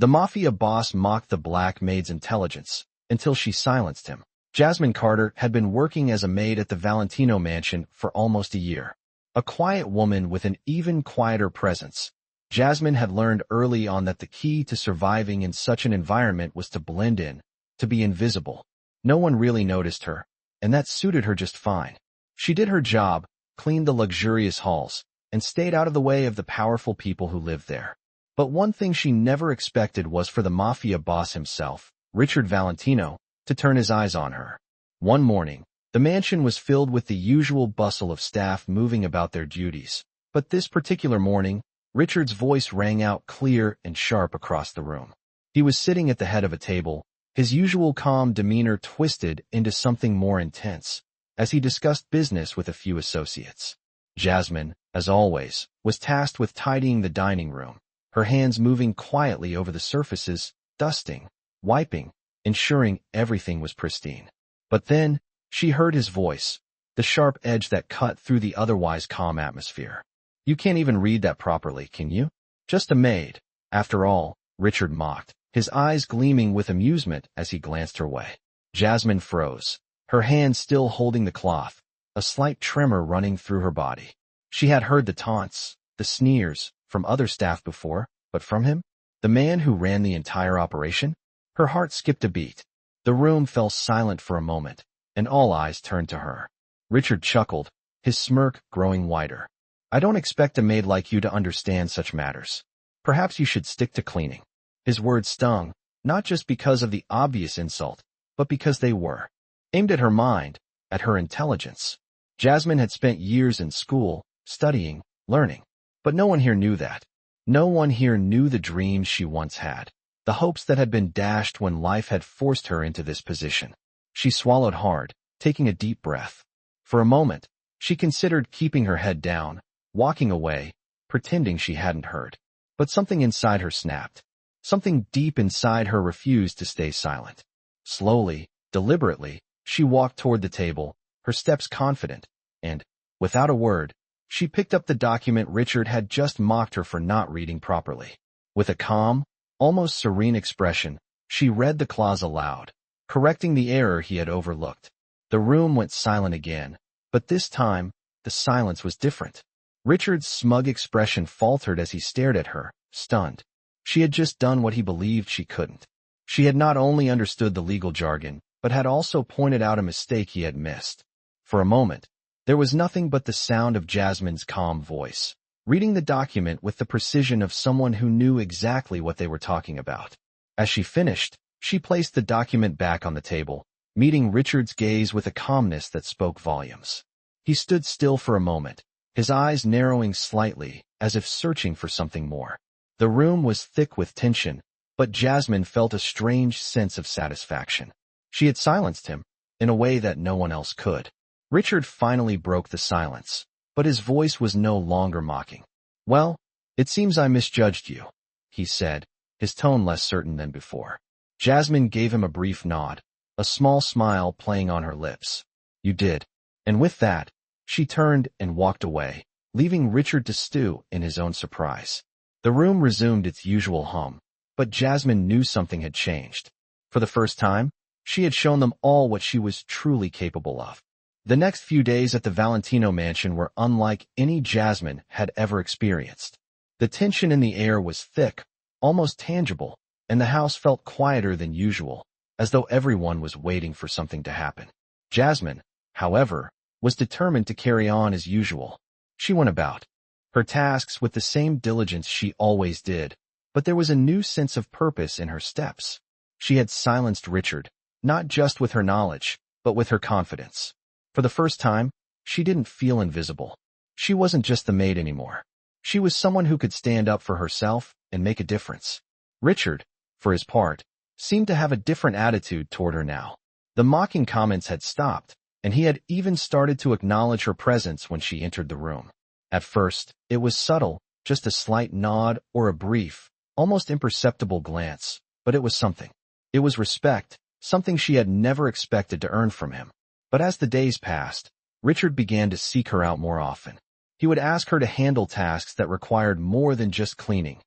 The Mafia boss mocked the black maid's intelligence until she silenced him. Jasmine Carter had been working as a maid at the Valentino mansion for almost a year. A quiet woman with an even quieter presence, Jasmine had learned early on that the key to surviving in such an environment was to blend in, to be invisible. No one really noticed her, and that suited her just fine. She did her job, cleaned the luxurious halls, and stayed out of the way of the powerful people who lived there. But one thing she never expected was for the Mafia boss himself, Richard Valentino, to turn his eyes on her. One morning, the mansion was filled with the usual bustle of staff moving about their duties. But this particular morning, Richard's voice rang out clear and sharp across the room. He was sitting at the head of a table, his usual calm demeanor twisted into something more intense, as he discussed business with a few associates. Jasmine, as always, was tasked with tidying the dining room, her hands moving quietly over the surfaces, dusting, wiping, ensuring everything was pristine. But then, she heard his voice, the sharp edge that cut through the otherwise calm atmosphere. "You can't even read that properly, can you? Just a maid." After all, Richard mocked, his eyes gleaming with amusement as he glanced her way. Jasmine froze, her hand still holding the cloth, a slight tremor running through her body. She had heard the taunts, the sneers, from other staff before, but from him, the man who ran the entire operation? Her heart skipped a beat. The room fell silent for a moment, and all eyes turned to her. Richard chuckled, his smirk growing wider. "I don't expect a maid like you to understand such matters. Perhaps you should stick to cleaning." His words stung, not just because of the obvious insult, but because they were aimed at her mind, at her intelligence. Jasmine had spent years in school, studying, learning. But no one here knew that. No one here knew the dreams she once had, the hopes that had been dashed when life had forced her into this position. She swallowed hard, taking a deep breath. For a moment, she considered keeping her head down, walking away, pretending she hadn't heard. But something inside her snapped. Something deep inside her refused to stay silent. Slowly, deliberately, she walked toward the table, her steps confident, and, without a word, she picked up the document Richard had just mocked her for not reading properly. With a calm, almost serene expression, she read the clause aloud, correcting the error he had overlooked. The room went silent again, but this time, the silence was different. Richard's smug expression faltered as he stared at her, stunned. She had just done what he believed she couldn't. She had not only understood the legal jargon, but had also pointed out a mistake he had missed. For a moment, there was nothing but the sound of Jasmine's calm voice, reading the document with the precision of someone who knew exactly what they were talking about. As she finished, she placed the document back on the table, meeting Richard's gaze with a calmness that spoke volumes. He stood still for a moment, his eyes narrowing slightly, as if searching for something more. The room was thick with tension, but Jasmine felt a strange sense of satisfaction. She had silenced him, in a way that no one else could. Richard finally broke the silence, but his voice was no longer mocking. "Well, it seems I misjudged you," he said, his tone less certain than before. Jasmine gave him a brief nod, a small smile playing on her lips. "You did." And with that, she turned and walked away, leaving Richard to stew in his own surprise. The room resumed its usual hum, but Jasmine knew something had changed. For the first time, she had shown them all what she was truly capable of. The next few days at the Valentino mansion were unlike any Jasmine had ever experienced. The tension in the air was thick, almost tangible, and the house felt quieter than usual, as though everyone was waiting for something to happen. Jasmine, however, was determined to carry on as usual. She went about her tasks with the same diligence she always did, but there was a new sense of purpose in her steps. She had silenced Richard, not just with her knowledge, but with her confidence. For the first time, she didn't feel invisible. She wasn't just the maid anymore. She was someone who could stand up for herself and make a difference. Richard, for his part, seemed to have a different attitude toward her now. The mocking comments had stopped, and he had even started to acknowledge her presence when she entered the room. At first, it was subtle, just a slight nod or a brief, almost imperceptible glance, but it was something. It was respect, something she had never expected to earn from him. But as the days passed, Richard began to seek her out more often. He would ask her to handle tasks that required more than just cleaning.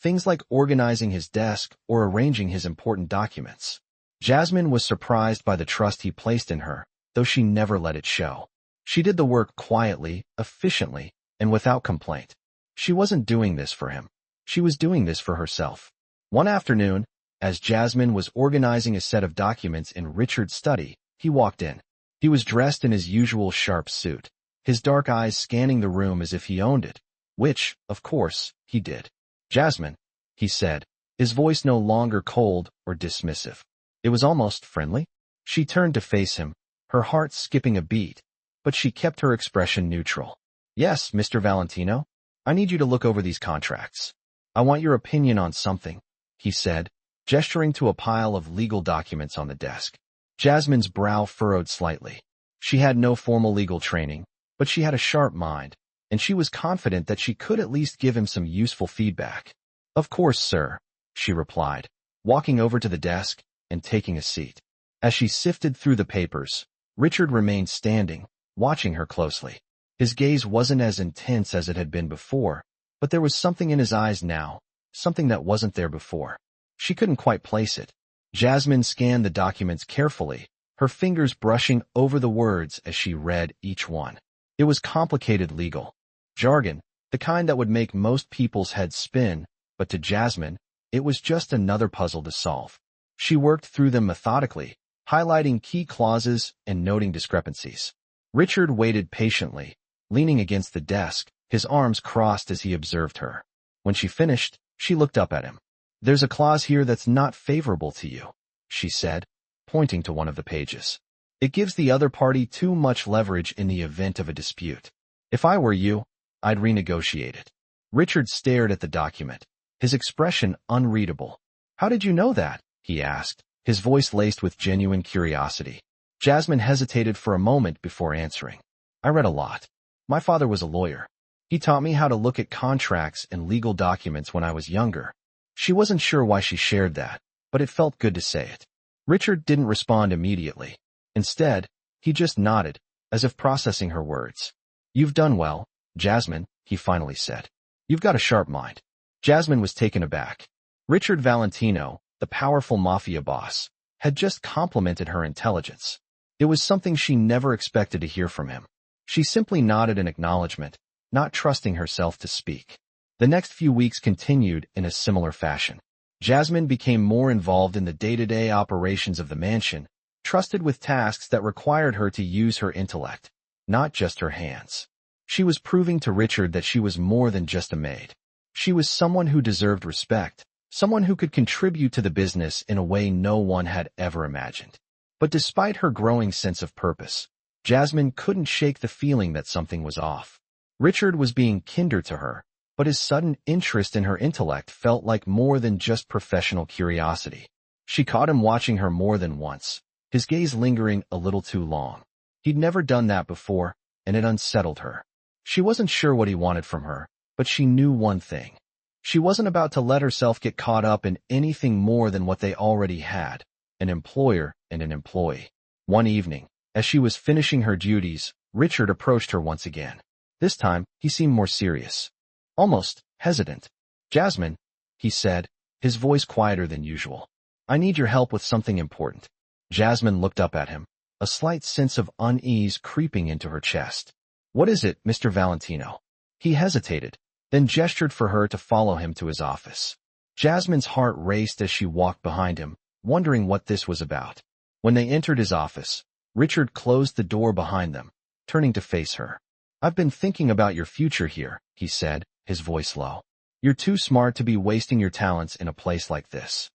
things like organizing his desk or arranging his important documents. Jasmine was surprised by the trust he placed in her, though she never let it show. She did the work quietly, efficiently, and without complaint. She wasn't doing this for him. She was doing this for herself. One afternoon, as Jasmine was organizing a set of documents in Richard's study, he walked in. He was dressed in his usual sharp suit, his dark eyes scanning the room as if he owned it, which, of course, he did. "Jasmine," he said, his voice no longer cold or dismissive. It was almost friendly. She turned to face him, her heart skipping a beat, but she kept her expression neutral. "Yes, Mr. Valentino, I need you to look over these contracts. I want your opinion on something," he said, gesturing to a pile of legal documents on the desk. Jasmine's brow furrowed slightly. She had no formal legal training, but she had a sharp mind, and she was confident that she could at least give him some useful feedback. "Of course, sir," she replied, walking over to the desk and taking a seat. As she sifted through the papers, Richard remained standing, watching her closely. His gaze wasn't as intense as it had been before, but there was something in his eyes now, something that wasn't there before. She couldn't quite place it. Jasmine scanned the documents carefully, her fingers brushing over the words as she read each one. It was complicated legal jargon, the kind that would make most people's heads spin, but to Jasmine, it was just another puzzle to solve. She worked through them methodically, highlighting key clauses and noting discrepancies. Richard waited patiently, leaning against the desk, his arms crossed as he observed her. When she finished, she looked up at him. "There's a clause here that's not favorable to you," she said, pointing to one of the pages. "It gives the other party too much leverage in the event of a dispute. If I were you, I'd renegotiate it." Richard stared at the document, his expression unreadable. "How did you know that?" he asked, his voice laced with genuine curiosity. Jasmine hesitated for a moment before answering. "I read a lot. My father was a lawyer. He taught me how to look at contracts and legal documents when I was younger." She wasn't sure why she shared that, but it felt good to say it. Richard didn't respond immediately. Instead, he just nodded, as if processing her words. "You've done well, Jasmine," he finally said. "You've got a sharp mind." Jasmine was taken aback. Richard Valentino, the powerful Mafia boss, had just complimented her intelligence. It was something she never expected to hear from him. She simply nodded in acknowledgement, not trusting herself to speak. The next few weeks continued in a similar fashion. Jasmine became more involved in the day-to-day operations of the mansion, trusted with tasks that required her to use her intellect, not just her hands. She was proving to Richard that she was more than just a maid. She was someone who deserved respect, someone who could contribute to the business in a way no one had ever imagined. But despite her growing sense of purpose, Jasmine couldn't shake the feeling that something was off. Richard was being kinder to her, but his sudden interest in her intellect felt like more than just professional curiosity. She caught him watching her more than once, his gaze lingering a little too long. He'd never done that before, and it unsettled her. She wasn't sure what he wanted from her, but she knew one thing. She wasn't about to let herself get caught up in anything more than what they already had, an employer and an employee. One evening, as she was finishing her duties, Richard approached her once again. This time, he seemed more serious. Almost hesitant. "Jasmine," he said, his voice quieter than usual. "I need your help with something important." Jasmine looked up at him, a slight sense of unease creeping into her chest. "What is it, Mr. Valentino?" He hesitated, then gestured for her to follow him to his office. Jasmine's heart raced as she walked behind him, wondering what this was about. When they entered his office, Richard closed the door behind them, turning to face her. "I've been thinking about your future here," he said, his voice low. "You're too smart to be wasting your talents in a place like this."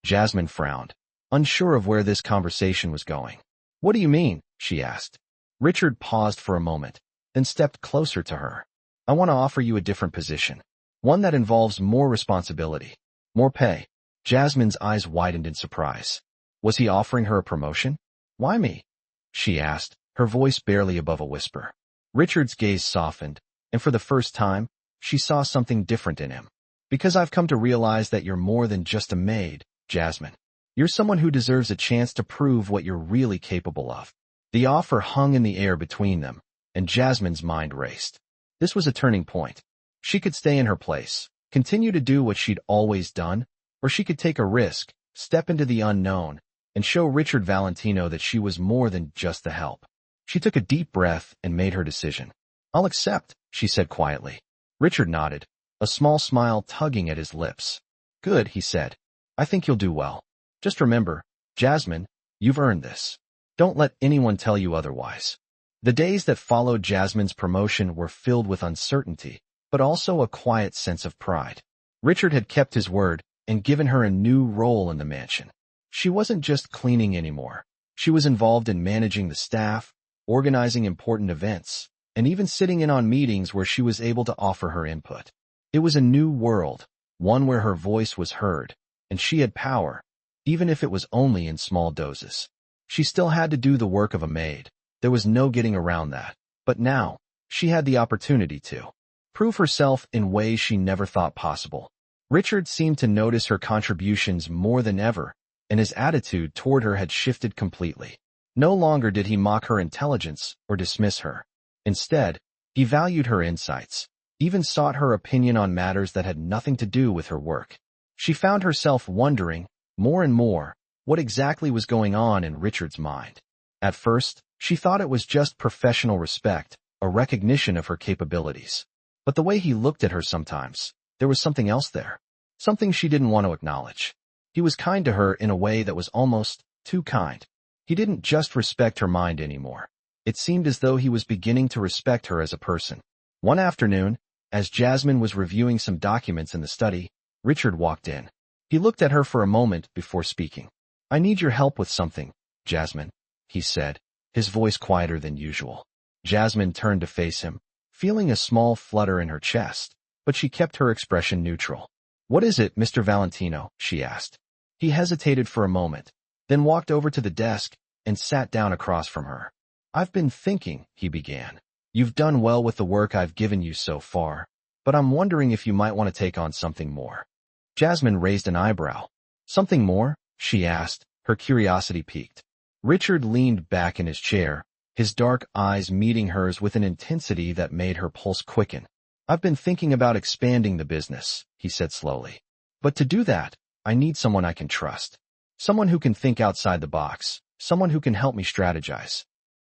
Jasmine frowned, unsure of where this conversation was going. "What do you mean?" she asked. Richard paused for a moment, then stepped closer to her. "I want to offer you a different position, one that involves more responsibility, more pay." Jasmine's eyes widened in surprise. Was he offering her a promotion? "Why me?" she asked, her voice barely above a whisper. Richard's gaze softened, and for the first time, she saw something different in him. "Because I've come to realize that you're more than just a maid, Jasmine. You're someone who deserves a chance to prove what you're really capable of." The offer hung in the air between them, and Jasmine's mind raced. This was a turning point. She could stay in her place, continue to do what she'd always done, or she could take a risk, step into the unknown, and show Richard Valentino that she was more than just the help. She took a deep breath and made her decision. "I'll accept," she said quietly. Richard nodded, a small smile tugging at his lips. "Good," he said. "I think you'll do well. Just remember, Jasmine, you've earned this. Don't let anyone tell you otherwise." The days that followed Jasmine's promotion were filled with uncertainty, but also a quiet sense of pride. Richard had kept his word and given her a new role in the mansion. She wasn't just cleaning anymore. She was involved in managing the staff, organizing important events, and even sitting in on meetings where she was able to offer her input. It was a new world, one where her voice was heard, and she had power, even if it was only in small doses. She still had to do the work of a maid. There was no getting around that. But now, she had the opportunity to prove herself in ways she never thought possible. Richard seemed to notice her contributions more than ever, and his attitude toward her had shifted completely. No longer did he mock her intelligence or dismiss her. Instead, he valued her insights, even sought her opinion on matters that had nothing to do with her work. She found herself wondering, more and more, what exactly was going on in Richard's mind. At first, she thought it was just professional respect, a recognition of her capabilities. But the way he looked at her sometimes, there was something else there. Something she didn't want to acknowledge. He was kind to her in a way that was almost too kind. He didn't just respect her mind anymore. It seemed as though he was beginning to respect her as a person. One afternoon, as Jasmine was reviewing some documents in the study, Richard walked in. He looked at her for a moment before speaking. "I need your help with something, Jasmine," he said, his voice quieter than usual. Jasmine turned to face him, feeling a small flutter in her chest, but she kept her expression neutral. "What is it, Mr. Valentino?" she asked. He hesitated for a moment, then walked over to the desk and sat down across from her. "I've been thinking," he began. "You've done well with the work I've given you so far, but I'm wondering if you might want to take on something more." Jasmine raised an eyebrow. "Something more?" she asked, her curiosity piqued. Richard leaned back in his chair, his dark eyes meeting hers with an intensity that made her pulse quicken. "I've been thinking about expanding the business," he said slowly. "But to do that, I need someone I can trust. Someone who can think outside the box. Someone who can help me strategize."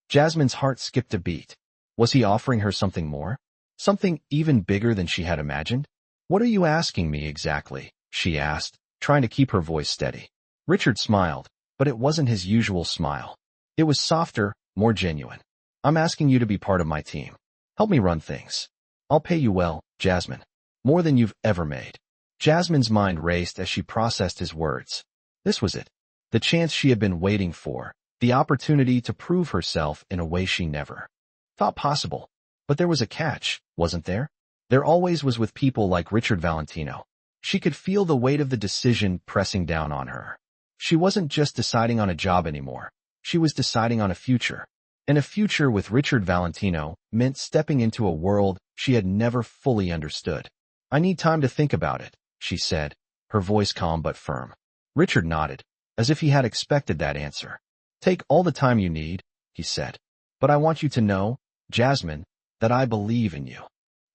Jasmine's heart skipped a beat. Was he offering her something more? Something even bigger than she had imagined? "What are you asking me exactly?" she asked, trying to keep her voice steady. Richard smiled, but it wasn't his usual smile. It was softer, more genuine. "I'm asking you to be part of my team. Help me run things. I'll pay you well, Jasmine. More than you've ever made." Jasmine's mind raced as she processed his words. This was it. The chance she had been waiting for. The opportunity to prove herself in a way she never thought possible. But there was a catch, wasn't there? There always was with people like Richard Valentino. She could feel the weight of the decision pressing down on her. She wasn't just deciding on a job anymore. She was deciding on a future. And a future with Richard Valentino meant stepping into a world she had never fully understood. "I need time to think about it," she said, her voice calm but firm. Richard nodded, as if he had expected that answer. "Take all the time you need," he said. "But I want you to know, Jasmine, that I believe in you."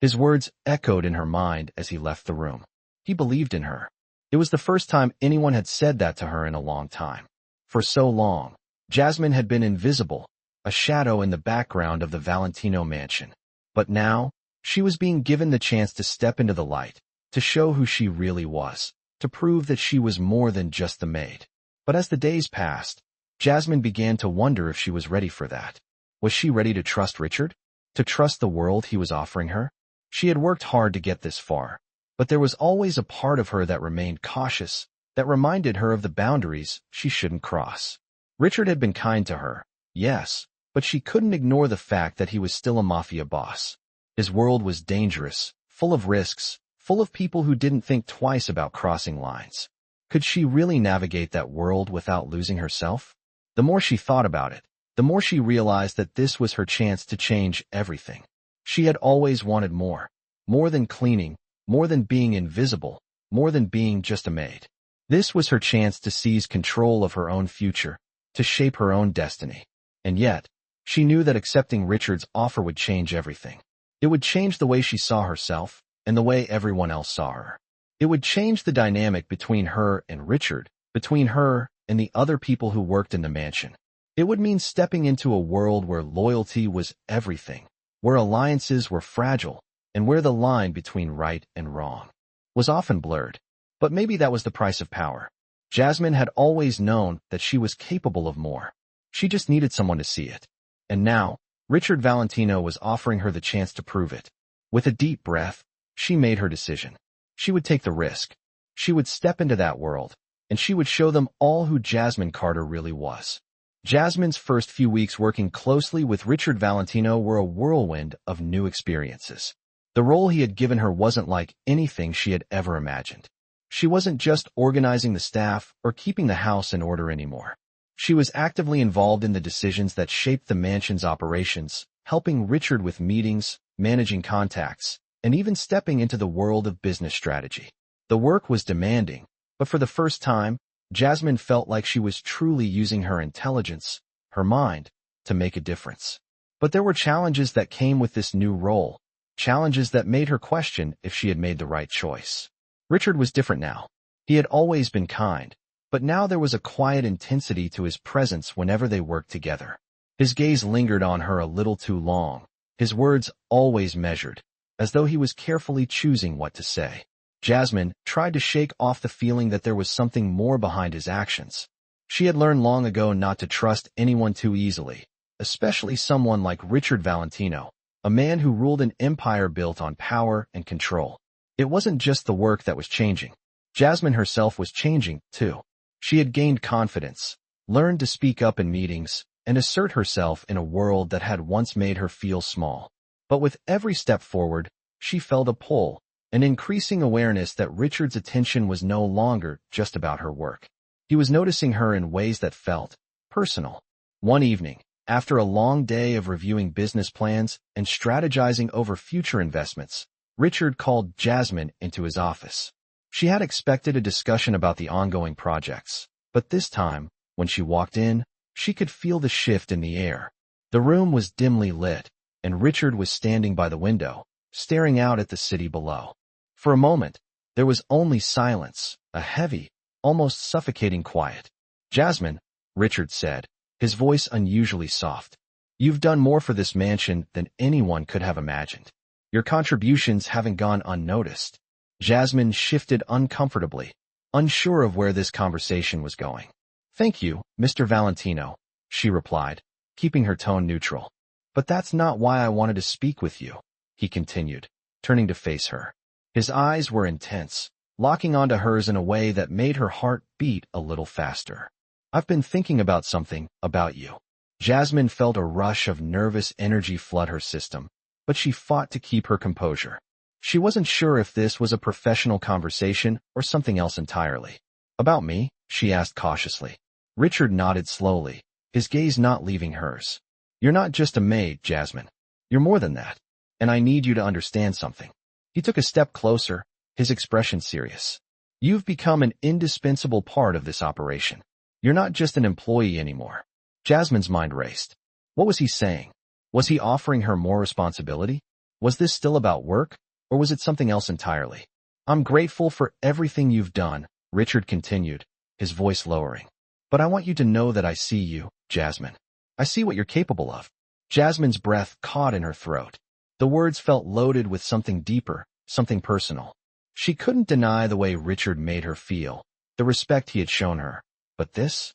His words echoed in her mind as he left the room. He believed in her. It was the first time anyone had said that to her in a long time. For so long, Jasmine had been invisible, a shadow in the background of the Valentino mansion. But now, she was being given the chance to step into the light, to show who she really was, to prove that she was more than just the maid. But as the days passed, Jasmine began to wonder if she was ready for that. Was she ready to trust Richard? To trust the world he was offering her? She had worked hard to get this far, but there was always a part of her that remained cautious, that reminded her of the boundaries she shouldn't cross. Richard had been kind to her, yes, but she couldn't ignore the fact that he was still a Mafia boss. His world was dangerous, full of risks, full of people who didn't think twice about crossing lines. Could she really navigate that world without losing herself? The more she thought about it, the more she realized that this was her chance to change everything. She had always wanted more. More than cleaning, more than being invisible, more than being just a maid. This was her chance to seize control of her own future, to shape her own destiny. And yet, she knew that accepting Richard's offer would change everything. It would change the way she saw herself, and the way everyone else saw her. It would change the dynamic between her and Richard, between her and the other people who worked in the mansion. It would mean stepping into a world where loyalty was everything, where alliances were fragile, and where the line between right and wrong was often blurred. But maybe that was the price of power. Jasmine had always known that she was capable of more. She just needed someone to see it. And now, Richard Valentino was offering her the chance to prove it. With a deep breath, she made her decision. She would take the risk. She would step into that world, and she would show them all who Jasmine Carter really was. Jasmine's first few weeks working closely with Richard Valentino were a whirlwind of new experiences. The role he had given her wasn't like anything she had ever imagined. She wasn't just organizing the staff or keeping the house in order anymore. She was actively involved in the decisions that shaped the mansion's operations, helping Richard with meetings, managing contacts, and even stepping into the world of business strategy. The work was demanding, but for the first time, Jasmine felt like she was truly using her intelligence, her mind, to make a difference. But there were challenges that came with this new role, challenges that made her question if she had made the right choice. Richard was different now. He had always been kind, but now there was a quiet intensity to his presence whenever they worked together. His gaze lingered on her a little too long, his words always measured, as though he was carefully choosing what to say. Jasmine tried to shake off the feeling that there was something more behind his actions. She had learned long ago not to trust anyone too easily, especially someone like Richard Valentino, a man who ruled an empire built on power and control. It wasn't just the work that was changing. Jasmine herself was changing, too. She had gained confidence, learned to speak up in meetings, and assert herself in a world that had once made her feel small. But with every step forward, she felt a pull, an increasing awareness that Richard's attention was no longer just about her work. He was noticing her in ways that felt personal. One evening, after a long day of reviewing business plans and strategizing over future investments, Richard called Jasmine into his office. She had expected a discussion about the ongoing projects, but this time, when she walked in, she could feel the shift in the air. The room was dimly lit, and Richard was standing by the window, staring out at the city below. For a moment, there was only silence, a heavy, almost suffocating quiet. "Jasmine," Richard said, his voice unusually soft, "you've done more for this mansion than anyone could have imagined. Your contributions haven't gone unnoticed." Jasmine shifted uncomfortably, unsure of where this conversation was going. "Thank you, Mr. Valentino," she replied, keeping her tone neutral. "But that's not why I wanted to speak with you," he continued, turning to face her. His eyes were intense, locking onto hers in a way that made her heart beat a little faster. "I've been thinking about something, about you." Jasmine felt a rush of nervous energy flood her system, but she fought to keep her composure. She wasn't sure if this was a professional conversation or something else entirely. "About me?" she asked cautiously. Richard nodded slowly, his gaze not leaving hers. "You're not just a maid, Jasmine. You're more than that. And I need you to understand something." He took a step closer, his expression serious. "You've become an indispensable part of this operation. You're not just an employee anymore." Jasmine's mind raced. What was he saying? Was he offering her more responsibility? Was this still about work, or was it something else entirely? "I'm grateful for everything you've done," Richard continued, his voice lowering. "But I want you to know that I see you, Jasmine. I see what you're capable of." Jasmine's breath caught in her throat. The words felt loaded with something deeper, something personal. She couldn't deny the way Richard made her feel, the respect he had shown her. But this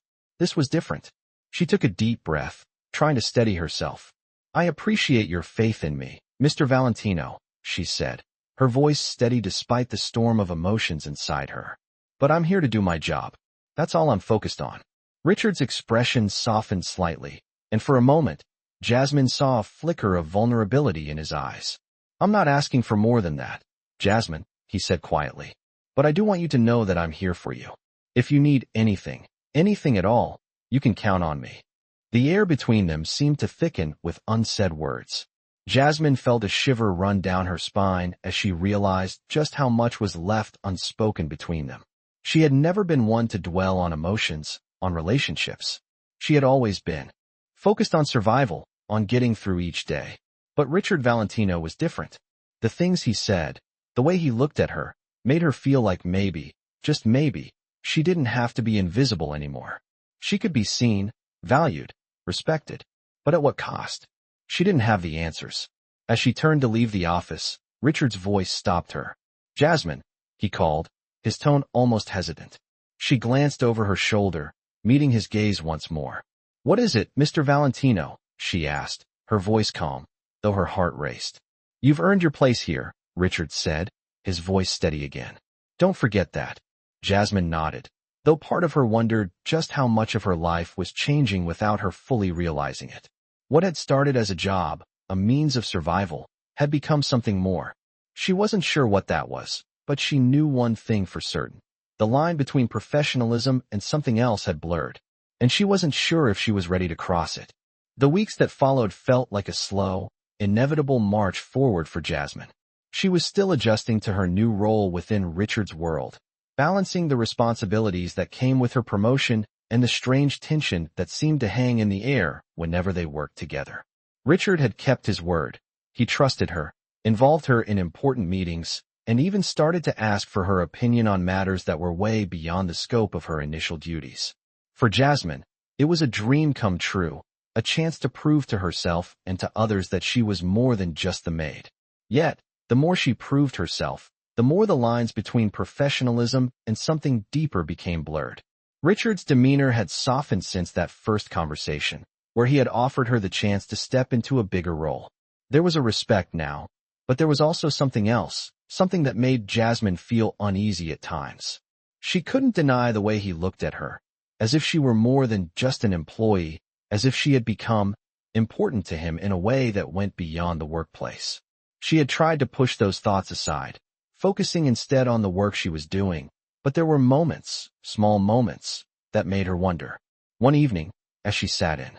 was different. She took a deep breath, trying to steady herself. "I appreciate your faith in me, Mr. Valentino," she said, her voice steady despite the storm of emotions inside her. "But I'm here to do my job. That's all I'm focused on." Richard's expression softened slightly, and for a moment, Jasmine saw a flicker of vulnerability in his eyes. "I'm not asking for more than that, Jasmine," he said quietly. "But I do want you to know that I'm here for you. If you need anything at all, you can count on me." The air between them seemed to thicken with unsaid words. Jasmine felt a shiver run down her spine as she realized just how much was left unspoken between them. She had never been one to dwell on emotions, on relationships. She had always been focused on survival, on getting through each day. But Richard Valentino was different. The things he said, The way he looked at her made her feel like maybe, just maybe, she didn't have to be invisible anymore. She could be seen, valued, respected. But at what cost? She didn't have the answers. As she turned to leave the office, Richard's voice stopped her. "Jasmine," he called, his tone almost hesitant. She glanced over her shoulder, meeting his gaze once more. "What is it, Mr. Valentino?" she asked, her voice calm, though her heart raced. "You've earned your place here," Richard said, his voice steady again. "Don't forget that." Jasmine nodded, though part of her wondered just how much of her life was changing without her fully realizing it. What had started as a job, a means of survival, had become something more. She wasn't sure what that was, but she knew one thing for certain. The line between professionalism and something else had blurred, and she wasn't sure if she was ready to cross it. The weeks that followed felt like a slow, inevitable march forward for Jasmine. She was still adjusting to her new role within Richard's world, balancing the responsibilities that came with her promotion and the strange tension that seemed to hang in the air whenever they worked together. Richard had kept his word. He trusted her, involved her in important meetings, and even started to ask for her opinion on matters that were way beyond the scope of her initial duties. For Jasmine, it was a dream come true, a chance to prove to herself and to others that she was more than just the maid. Yet, the more she proved herself, the more the lines between professionalism and something deeper became blurred. Richard's demeanor had softened since that first conversation, where he had offered her the chance to step into a bigger role. There was a respect now, but there was also something else, something that made Jasmine feel uneasy at times. She couldn't deny the way he looked at her, as if she were more than just an employee, as if she had become important to him in a way that went beyond the workplace. She had tried to push those thoughts aside, focusing instead on the work she was doing, but there were moments, small moments, that made her wonder. One evening, as she sat in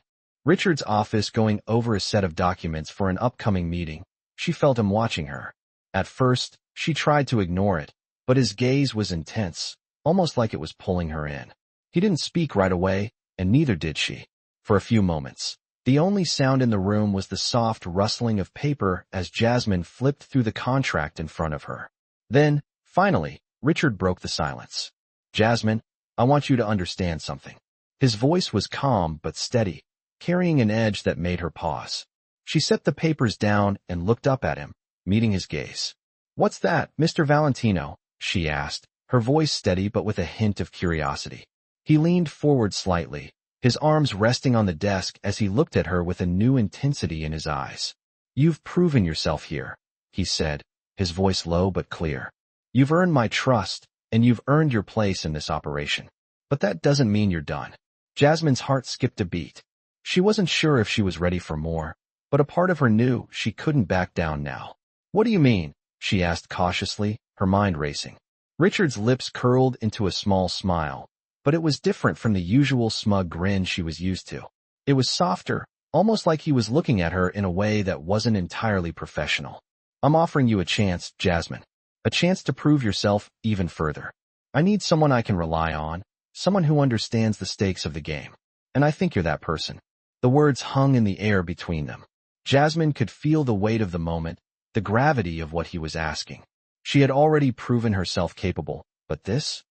Richard's office going over a set of documents for an upcoming meeting, she felt him watching her. At first, she tried to ignore it, but his gaze was intense, almost like it was pulling her in. He didn't speak right away, and neither did she. For a few moments, the only sound in the room was the soft rustling of paper as Jasmine flipped through the contract in front of her. Then, finally, Richard broke the silence. "Jasmine, I want you to understand something." His voice was calm but steady, carrying an edge that made her pause. She set the papers down and looked up at him, meeting his gaze. "What's that, Mr. Valentino?" she asked, her voice steady but with a hint of curiosity. He leaned forward slightly, his arms resting on the desk as he looked at her with a new intensity in his eyes. "You've proven yourself here," he said, his voice low but clear. "You've earned my trust, and you've earned your place in this operation. But that doesn't mean you're done." Jasmine's heart skipped a beat. She wasn't sure if she was ready for more, but a part of her knew she couldn't back down now. "What do you mean?" she asked cautiously, her mind racing. Richard's lips curled into a small smile, but it was different from the usual smug grin she was used to. It was softer, almost like he was looking at her in a way that wasn't entirely professional. "I'm offering you a chance, Jasmine. A chance to prove yourself even further. I need someone I can rely on, someone who understands the stakes of the game. And I think you're that person." The words hung in the air between them. Jasmine could feel the weight of the moment, the gravity of what he was asking. She had already proven herself capable, but this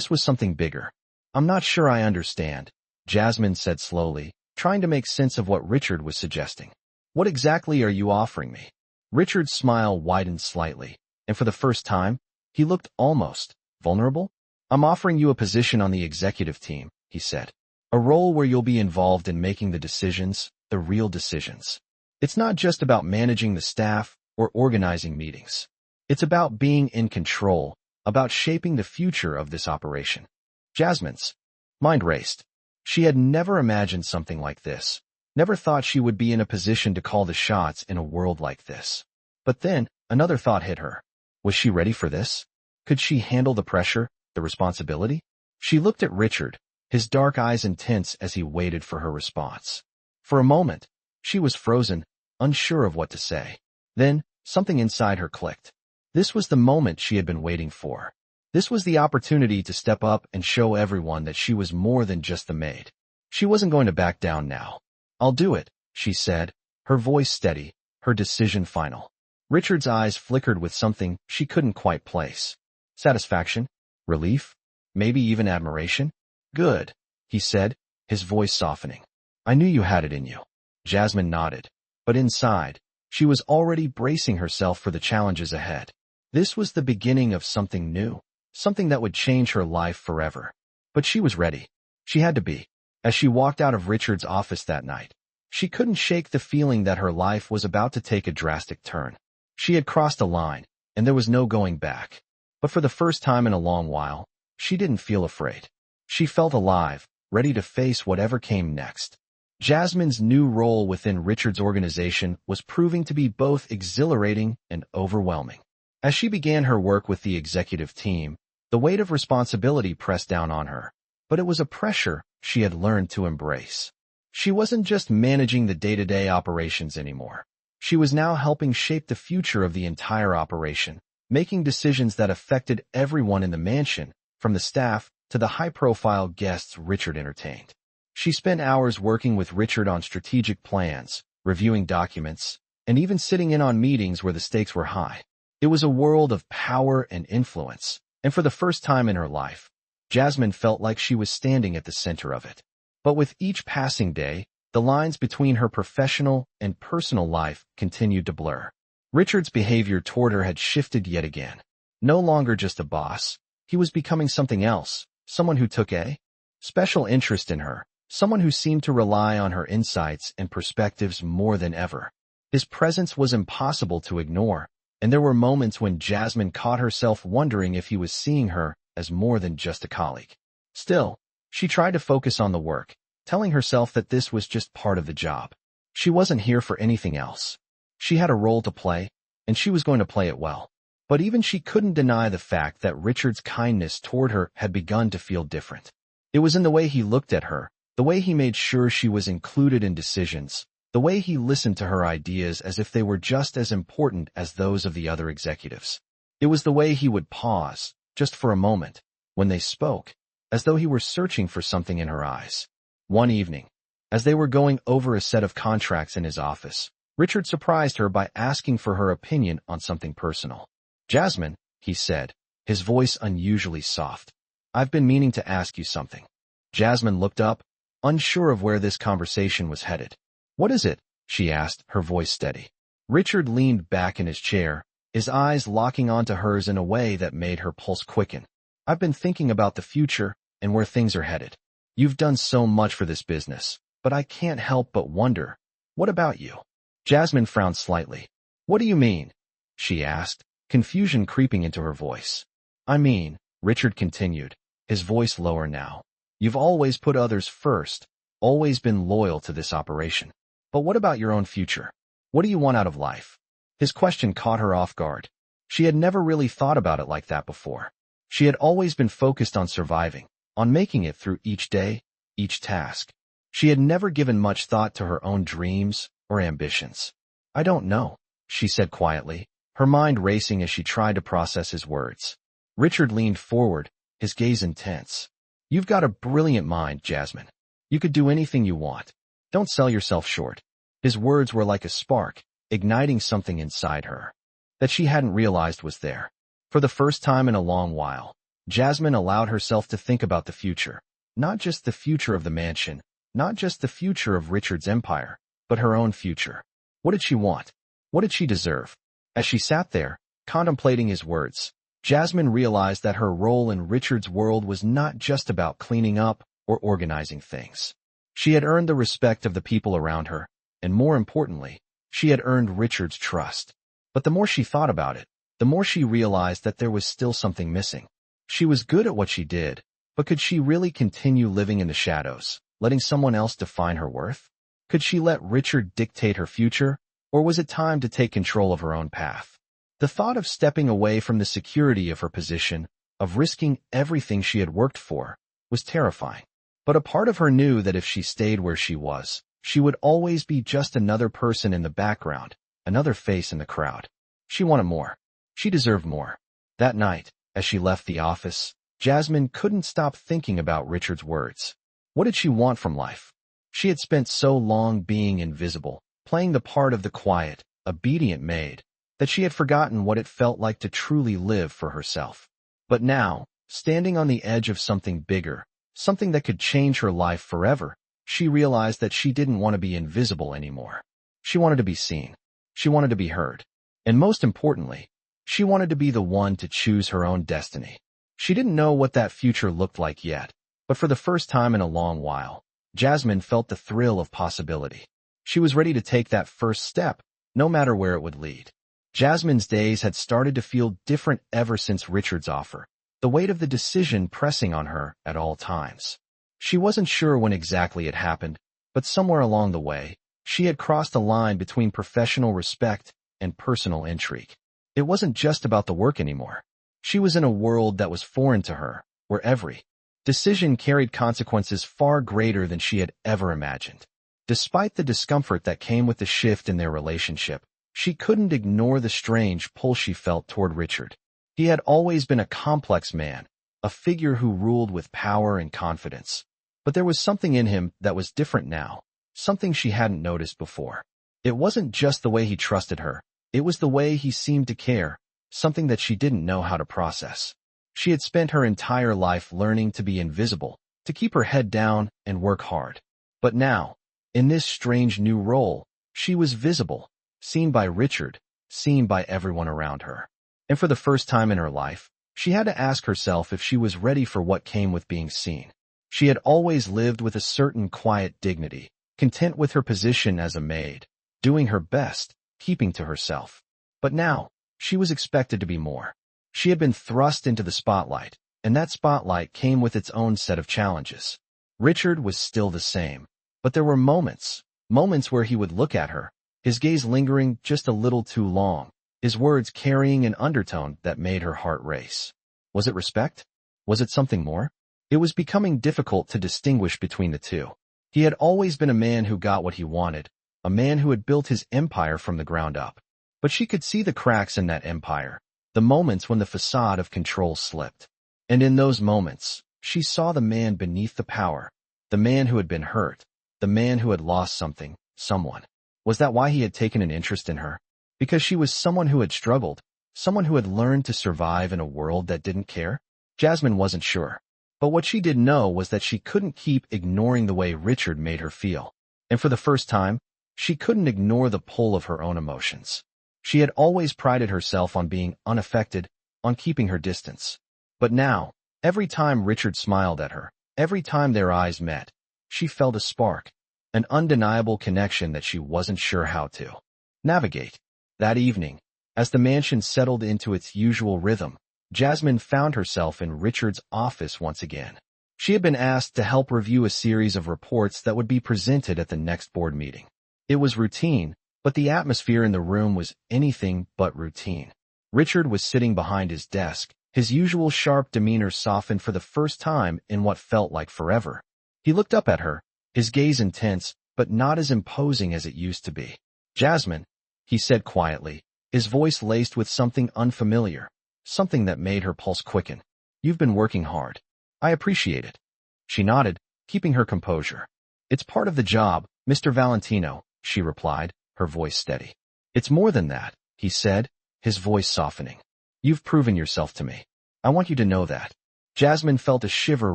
was something bigger. "I'm not sure I understand," Jasmine said slowly, trying to make sense of what Richard was suggesting. "What exactly are you offering me?" Richard's smile widened slightly, and for the first time, he looked almost vulnerable. "I'm offering you a position on the executive team," he said. "A role where you'll be involved in making the decisions, the real decisions. It's not just about managing the staff or organizing meetings. It's about being in control, about shaping the future of this operation." Jasmine's mind raced. She had never imagined something like this, never thought she would be in a position to call the shots in a world like this. But then, another thought hit her. Was she ready for this? Could she handle the pressure, the responsibility? She looked at Richard, his dark eyes intense as he waited for her response. For a moment, she was frozen, unsure of what to say. Then, something inside her clicked. This was the moment she had been waiting for. This was the opportunity to step up and show everyone that she was more than just the maid. She wasn't going to back down now. "I'll do it," she said, her voice steady, her decision final. Richard's eyes flickered with something she couldn't quite place. Satisfaction? Relief? Maybe even admiration? Good, he said, his voice softening. I knew you had it in you. Jasmine nodded, but inside, she was already bracing herself for the challenges ahead. This was the beginning of something new, something that would change her life forever. But she was ready. She had to be. As she walked out of Richard's office that night, she couldn't shake the feeling that her life was about to take a drastic turn. She had crossed a line, and there was no going back. But for the first time in a long while, she didn't feel afraid. She felt alive, ready to face whatever came next. Jasmine's new role within Richard's organization was proving to be both exhilarating and overwhelming. As she began her work with the executive team, the weight of responsibility pressed down on her. But it was a pressure she had learned to embrace. She wasn't just managing the day-to-day operations anymore. She was now helping shape the future of the entire operation, making decisions that affected everyone in the mansion, from the staff to the high-profile guests Richard entertained. She spent hours working with Richard on strategic plans, reviewing documents, and even sitting in on meetings where the stakes were high. It was a world of power and influence, and for the first time in her life, Jasmine felt like she was standing at the center of it. But with each passing day, the lines between her professional and personal life continued to blur. Richard's behavior toward her had shifted yet again. No longer just a boss, he was becoming something else, someone who took a special interest in her, someone who seemed to rely on her insights and perspectives more than ever. His presence was impossible to ignore, and there were moments when Jasmine caught herself wondering if he was seeing her as more than just a colleague. Still, she tried to focus on the work, telling herself that this was just part of the job. She wasn't here for anything else. She had a role to play, and she was going to play it well. But even she couldn't deny the fact that Richard's kindness toward her had begun to feel different. It was in the way he looked at her, the way he made sure she was included in decisions, the way he listened to her ideas as if they were just as important as those of the other executives. It was the way he would pause, just for a moment, when they spoke, as though he were searching for something in her eyes. One evening, as they were going over a set of contracts in his office, Richard surprised her by asking for her opinion on something personal. Jasmine, he said, his voice unusually soft. I've been meaning to ask you something. Jasmine looked up, unsure of where this conversation was headed. What is it? She asked, her voice steady. Richard leaned back in his chair, his eyes locking onto hers in a way that made her pulse quicken. I've been thinking about the future and where things are headed. You've done so much for this business, but I can't help but wonder, what about you? Jasmine frowned slightly. What do you mean? She asked, confusion creeping into her voice. I mean, Richard continued, his voice lower now. You've always put others first, always been loyal to this operation. But what about your own future? What do you want out of life? His question caught her off guard. She had never really thought about it like that before. She had always been focused on surviving, on making it through each day, each task. She had never given much thought to her own dreams or ambitions. I don't know, she said quietly, her mind racing as she tried to process his words. Richard leaned forward, his gaze intense. You've got a brilliant mind, Jasmine. You could do anything you want. Don't sell yourself short. His words were like a spark, igniting something inside her that she hadn't realized was there. For the first time in a long while, Jasmine allowed herself to think about the future, not just the future of the mansion, not just the future of Richard's empire, but her own future. What did she want? What did she deserve? As she sat there, contemplating his words, Jasmine realized that her role in Richard's world was not just about cleaning up or organizing things. She had earned the respect of the people around her, and more importantly, she had earned Richard's trust. But the more she thought about it, the more she realized that there was still something missing. She was good at what she did, but could she really continue living in the shadows, letting someone else define her worth? Could she let Richard dictate her future, or was it time to take control of her own path? The thought of stepping away from the security of her position, of risking everything she had worked for, was terrifying. But a part of her knew that if she stayed where she was, she would always be just another person in the background, another face in the crowd. She wanted more. She deserved more. That night, as she left the office, Jasmine couldn't stop thinking about Richard's words. What did she want from life? She had spent so long being invisible, playing the part of the quiet, obedient maid, that she had forgotten what it felt like to truly live for herself. But now, standing on the edge of something bigger, something that could change her life forever, she realized that she didn't want to be invisible anymore. She wanted to be seen. She wanted to be heard. And most importantly, she wanted to be the one to choose her own destiny. She didn't know what that future looked like yet, but for the first time in a long while, Jasmine felt the thrill of possibility. She was ready to take that first step, no matter where it would lead. Jasmine's days had started to feel different ever since Richard's offer, the weight of the decision pressing on her at all times. She wasn't sure when exactly it happened, but somewhere along the way, she had crossed a line between professional respect and personal intrigue. It wasn't just about the work anymore. She was in a world that was foreign to her, where every decision carried consequences far greater than she had ever imagined. Despite the discomfort that came with the shift in their relationship, she couldn't ignore the strange pull she felt toward Richard. He had always been a complex man, a figure who ruled with power and confidence. But there was something in him that was different now, something she hadn't noticed before. It wasn't just the way he trusted her, it was the way he seemed to care, something that she didn't know how to process. She had spent her entire life learning to be invisible, to keep her head down and work hard. But now, in this strange new role, she was visible, seen by Richard, seen by everyone around her. And for the first time in her life, she had to ask herself if she was ready for what came with being seen. She had always lived with a certain quiet dignity, content with her position as a maid, doing her best, keeping to herself. But now, she was expected to be more. She had been thrust into the spotlight, and that spotlight came with its own set of challenges. Richard was still the same, but there were moments where he would look at her, his gaze lingering just a little too long, his words carrying an undertone that made her heart race. Was it respect? Was it something more? It was becoming difficult to distinguish between the two. He had always been a man who got what he wanted, a man who had built his empire from the ground up. But she could see the cracks in that empire, the moments when the facade of control slipped. And in those moments, she saw the man beneath the power, the man who had been hurt, the man who had lost something, someone. Was that why he had taken an interest in her? Because she was someone who had struggled, someone who had learned to survive in a world that didn't care? Jasmine wasn't sure. But what she did know was that she couldn't keep ignoring the way Richard made her feel. And for the first time, she couldn't ignore the pull of her own emotions. She had always prided herself on being unaffected, on keeping her distance. But now, every time Richard smiled at her, every time their eyes met, she felt a spark, an undeniable connection that she wasn't sure how to navigate. That evening, as the mansion settled into its usual rhythm, Jasmine found herself in Richard's office once again. She had been asked to help review a series of reports that would be presented at the next board meeting. It was routine, but the atmosphere in the room was anything but routine. Richard was sitting behind his desk, his usual sharp demeanor softened for the first time in what felt like forever. He looked up at her, his gaze intense, but not as imposing as it used to be. "Jasmine," he said quietly, his voice laced with something unfamiliar, something that made her pulse quicken. "You've been working hard. I appreciate it." She nodded, keeping her composure. "It's part of the job, Mr. Valentino," she replied, her voice steady. "It's more than that," he said, his voice softening. "You've proven yourself to me. I want you to know that." Jasmine felt a shiver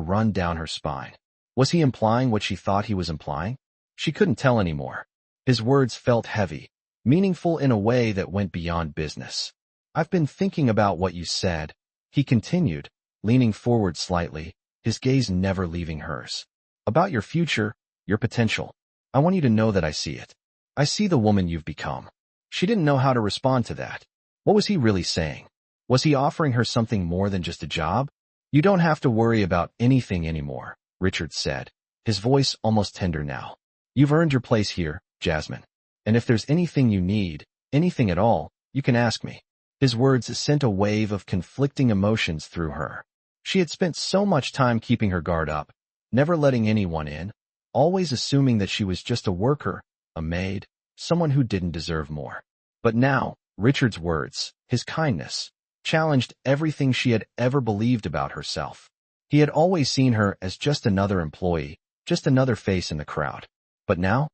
run down her spine. Was he implying what she thought he was implying? She couldn't tell anymore. His words felt heavy, meaningful in a way that went beyond business. "I've been thinking about what you said," he continued, leaning forward slightly, his gaze never leaving hers. "About your future, your potential. I want you to know that I see it. I see the woman you've become." She didn't know how to respond to that. What was he really saying? Was he offering her something more than just a job? "You don't have to worry about anything anymore," Richard said, his voice almost tender now. "You've earned your place here, Jasmine. And if there's anything you need, anything at all, you can ask me." His words sent a wave of conflicting emotions through her. She had spent so much time keeping her guard up, never letting anyone in, always assuming that she was just a worker, a maid, someone who didn't deserve more. But now, Richard's words, his kindness, challenged everything she had ever believed about herself. He had always seen her as just another employee, just another face in the crowd. But now,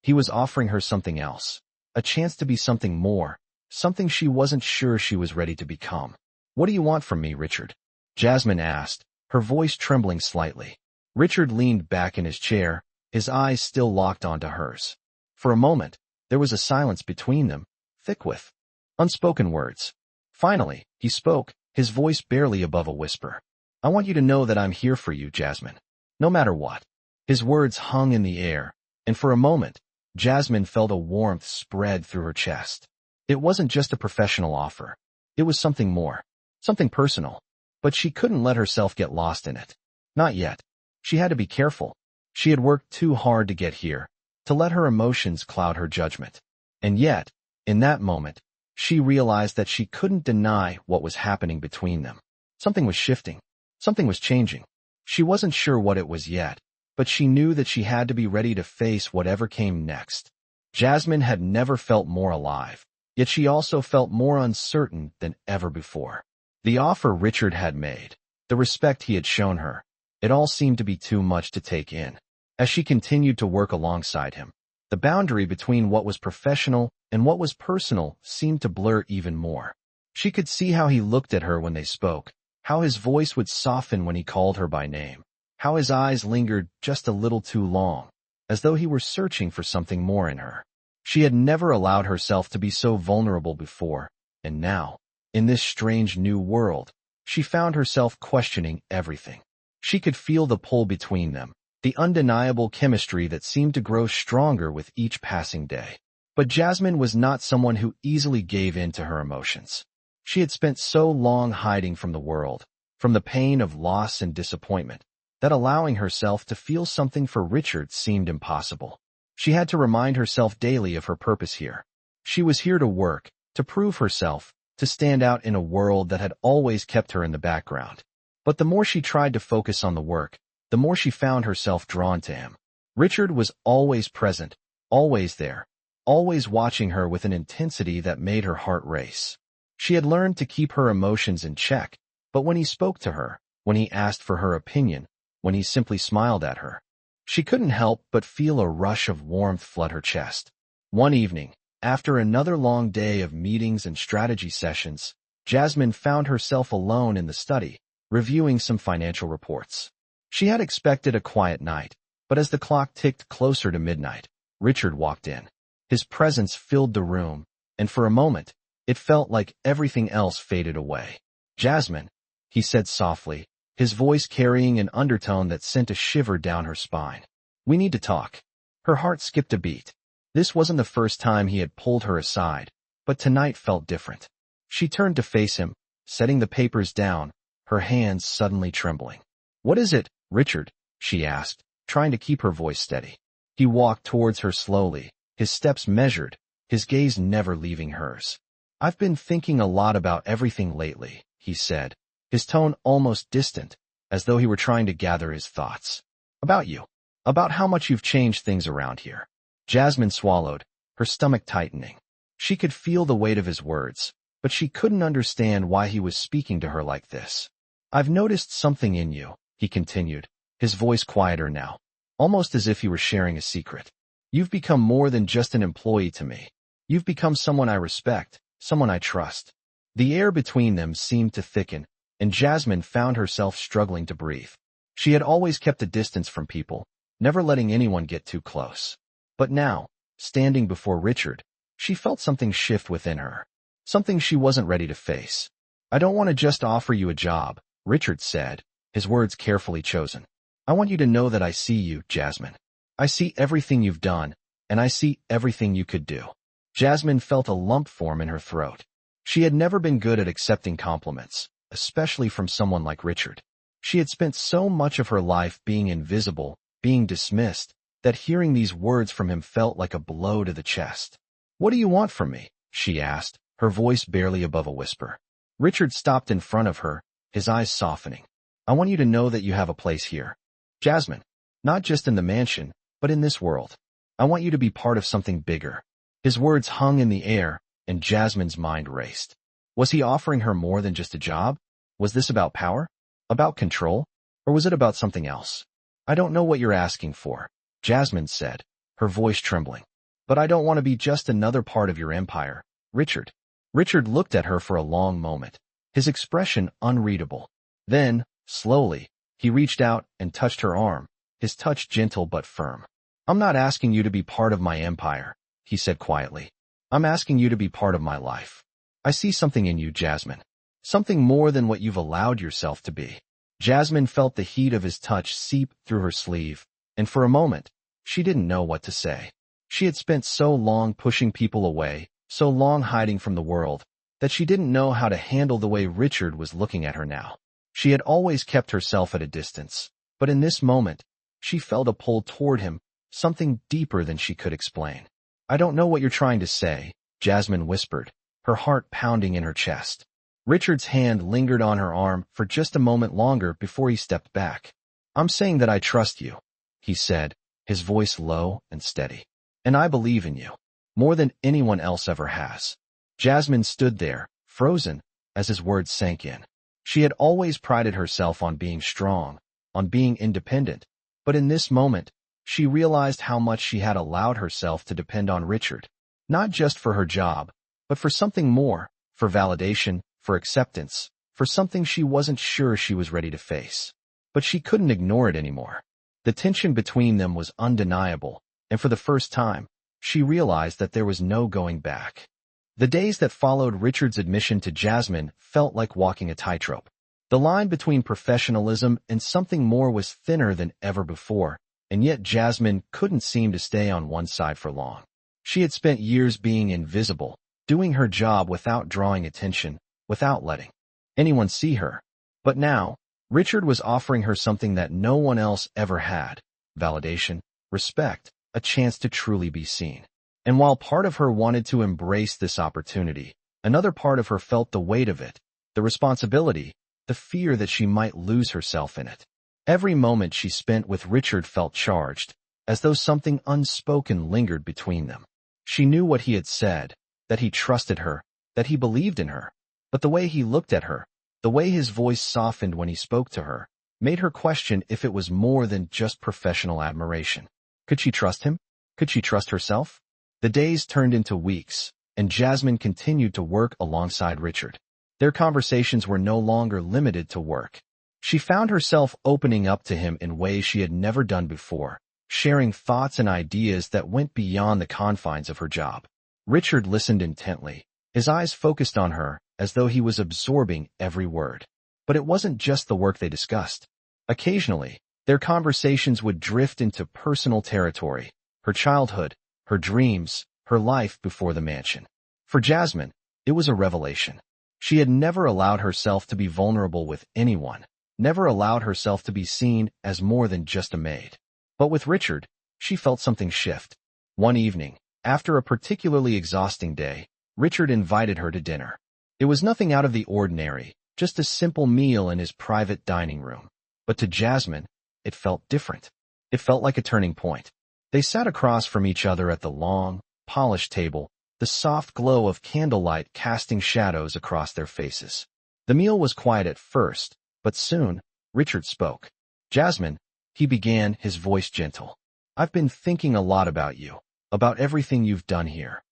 he was offering her something else, a chance to be something more, something she wasn't sure she was ready to become. "What do you want from me, Richard?" Jasmine asked, her voice trembling slightly. Richard leaned back in his chair, his eyes still locked onto hers. For a moment, there was a silence between them, thick with unspoken words. Finally, he spoke, his voice barely above a whisper. "I want you to know that I'm here for you, Jasmine. No matter what." His words hung in the air, and for a moment, Jasmine felt a warmth spread through her chest. It wasn't just a professional offer. It was something more, something personal. But she couldn't let herself get lost in it. Not yet. She had to be careful. She had worked too hard to get here, to let her emotions cloud her judgment. And yet, in that moment, she realized that she couldn't deny what was happening between them. Something was shifting. Something was changing. She wasn't sure what it was yet, but she knew that she had to be ready to face whatever came next. Jasmine had never felt more alive, yet she also felt more uncertain than ever before. The offer Richard had made, the respect he had shown her, it all seemed to be too much to take in. As she continued to work alongside him, the boundary between what was professional and what was personal seemed to blur even more. She could see how he looked at her when they spoke, how his voice would soften when he called her by name, how his eyes lingered just a little too long, as though he were searching for something more in her. She had never allowed herself to be so vulnerable before, and now, in this strange new world, she found herself questioning everything. She could feel the pull between them, the undeniable chemistry that seemed to grow stronger with each passing day. But Jasmine was not someone who easily gave in to her emotions. She had spent so long hiding from the world, from the pain of loss and disappointment, that allowing herself to feel something for Richard seemed impossible. She had to remind herself daily of her purpose here. She was here to work, to prove herself, to stand out in a world that had always kept her in the background. But the more she tried to focus on the work, the more she found herself drawn to him. Richard was always present, always there, always watching her with an intensity that made her heart race. She had learned to keep her emotions in check, but when he spoke to her, when he asked for her opinion, when he simply smiled at her, she couldn't help but feel a rush of warmth flood her chest. One evening, after another long day of meetings and strategy sessions, Jasmine found herself alone in the study, reviewing some financial reports. She had expected a quiet night, but as the clock ticked closer to midnight, Richard walked in. His presence filled the room, and for a moment, it felt like everything else faded away. "Jasmine," he said softly, his voice carrying an undertone that sent a shiver down her spine. "We need to talk." Her heart skipped a beat. This wasn't the first time he had pulled her aside, but tonight felt different. She turned to face him, setting the papers down, her hands suddenly trembling. "What is it, Richard?" she asked, trying to keep her voice steady. He walked towards her slowly, his steps measured, his gaze never leaving hers. "I've been thinking a lot about everything lately," he said, his tone almost distant, as though he were trying to gather his thoughts. "About you. About how much you've changed things around here." Jasmine swallowed, her stomach tightening. She could feel the weight of his words, but she couldn't understand why he was speaking to her like this. "I've noticed something in you," he continued, his voice quieter now, almost as if he were sharing a secret. "You've become more than just an employee to me. You've become someone I respect, someone I trust." The air between them seemed to thicken, and Jasmine found herself struggling to breathe. She had always kept a distance from people, never letting anyone get too close. But now, standing before Richard, she felt something shift within her, something she wasn't ready to face. "I don't want to just offer you a job," Richard said, his words carefully chosen. "I want you to know that I see you, Jasmine. I see everything you've done, and I see everything you could do." Jasmine felt a lump form in her throat. She had never been good at accepting compliments, especially from someone like Richard. She had spent so much of her life being invisible, being dismissed, that hearing these words from him felt like a blow to the chest. "What do you want from me?" she asked, her voice barely above a whisper. Richard stopped in front of her, his eyes softening. "I want you to know that you have a place here, Jasmine. Not just in the mansion, but in this world. I want you to be part of something bigger." His words hung in the air, and Jasmine's mind raced. Was he offering her more than just a job? Was this about power? About control? Or was it about something else? "I don't know what you're asking for," Jasmine said, her voice trembling. "But I don't want to be just another part of your empire, Richard." Richard looked at her for a long moment, his expression unreadable. Then, slowly, he reached out and touched her arm, his touch gentle but firm. "I'm not asking you to be part of my empire," he said quietly. "I'm asking you to be part of my life. I see something in you, Jasmine. Something more than what you've allowed yourself to be." Jasmine felt the heat of his touch seep through her sleeve, and for a moment, she didn't know what to say. She had spent so long pushing people away, so long hiding from the world, that she didn't know how to handle the way Richard was looking at her now. She had always kept herself at a distance, but in this moment, she felt a pull toward him, something deeper than she could explain. "I don't know what you're trying to say," Jasmine whispered, her heart pounding in her chest. Richard's hand lingered on her arm for just a moment longer before he stepped back. "I'm saying that I trust you," he said, his voice low and steady. "And I believe in you, more than anyone else ever has." Jasmine stood there, frozen, as his words sank in. She had always prided herself on being strong, on being independent, but in this moment, she realized how much she had allowed herself to depend on Richard, not just for her job, but for something more, for validation, for acceptance, for something she wasn't sure she was ready to face. But she couldn't ignore it anymore. The tension between them was undeniable, and for the first time, she realized that there was no going back. The days that followed Richard's admission to Jasmine felt like walking a tightrope. The line between professionalism and something more was thinner than ever before, and yet Jasmine couldn't seem to stay on one side for long. She had spent years being invisible, doing her job without drawing attention, without letting anyone see her. But now, Richard was offering her something that no one else ever had: validation, respect, a chance to truly be seen. And while part of her wanted to embrace this opportunity, another part of her felt the weight of it, the responsibility, the fear that she might lose herself in it. Every moment she spent with Richard felt charged, as though something unspoken lingered between them. She knew what he had said, that he trusted her, that he believed in her, but the way he looked at her, the way his voice softened when he spoke to her, made her question if it was more than just professional admiration. Could she trust him? Could she trust herself? The days turned into weeks, and Jasmine continued to work alongside Richard. Their conversations were no longer limited to work. She found herself opening up to him in ways she had never done before, sharing thoughts and ideas that went beyond the confines of her job. Richard listened intently, his eyes focused on her as though he was absorbing every word. But it wasn't just the work they discussed. Occasionally, their conversations would drift into personal territory: her childhood, her dreams, her life before the mansion. For Jasmine, it was a revelation. She had never allowed herself to be vulnerable with anyone, never allowed herself to be seen as more than just a maid. But with Richard, she felt something shift. One evening, after a particularly exhausting day, Richard invited her to dinner. It was nothing out of the ordinary, just a simple meal in his private dining room. But to Jasmine, it felt different. It felt like a turning point. They sat across from each other at the long, polished table, the soft glow of candlelight casting shadows across their faces. The meal was quiet at first, but soon, Richard spoke. "Jasmine," he began, his voice gentle, "I've been thinking a lot about you, about everything you've done here."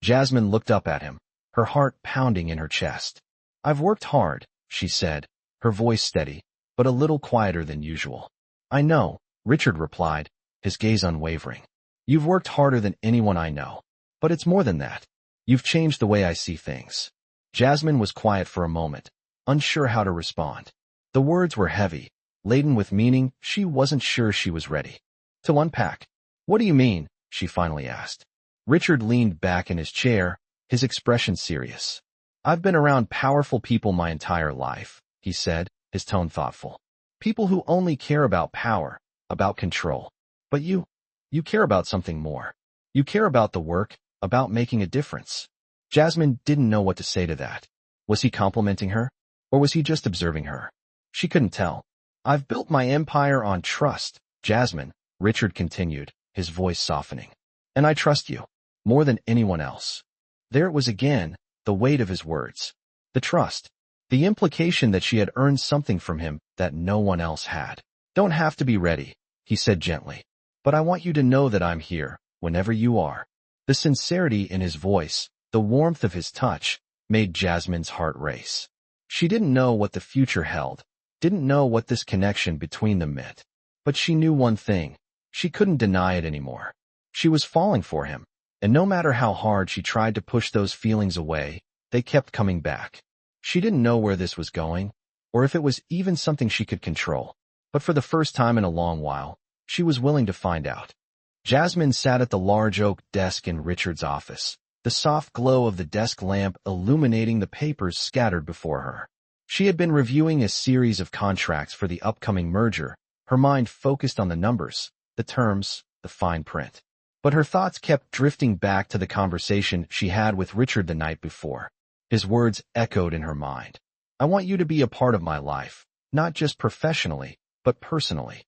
Jasmine looked up at him, her heart pounding in her chest. "I've worked hard," she said, her voice steady, but a little quieter than usual. "I know," Richard replied, his gaze unwavering. "You've worked harder than anyone I know. But it's more than that. You've changed the way I see things." Jasmine was quiet for a moment, unsure how to respond. The words were heavy, laden with meaning she wasn't sure she was ready to unpack. "What do you mean?" she finally asked. Richard leaned back in his chair, his expression serious. "I've been around powerful people my entire life," he said, his tone thoughtful. "People who only care about power, about control. But you care about something more. You care about the work, about making a difference." Jasmine didn't know what to say to that. Was he complimenting her? Or was he just observing her? She couldn't tell. "I've built my empire on trust, Jasmine," Richard continued, his voice softening. "And I trust you, more than anyone else." There it was again, the weight of his words. The trust. The implication that she had earned something from him that no one else had. "Don't have to be ready," he said gently. "But I want you to know that I'm here, whenever you are." The sincerity in his voice, the warmth of his touch, made Jasmine's heart race. She didn't know what the future held, didn't know what this connection between them meant. But she knew one thing. She couldn't deny it anymore. She was falling for him, and no matter how hard she tried to push those feelings away, they kept coming back. She didn't know where this was going, or if it was even something she could control. But for the first time in a long while, she was willing to find out. Jasmine sat at the large oak desk in Richard's office, the soft glow of the desk lamp illuminating the papers scattered before her. She had been reviewing a series of contracts for the upcoming merger, her mind focused on the numbers, the terms, the fine print. But her thoughts kept drifting back to the conversation she had with Richard the night before. His words echoed in her mind. "I want you to be a part of my life, not just professionally, but personally."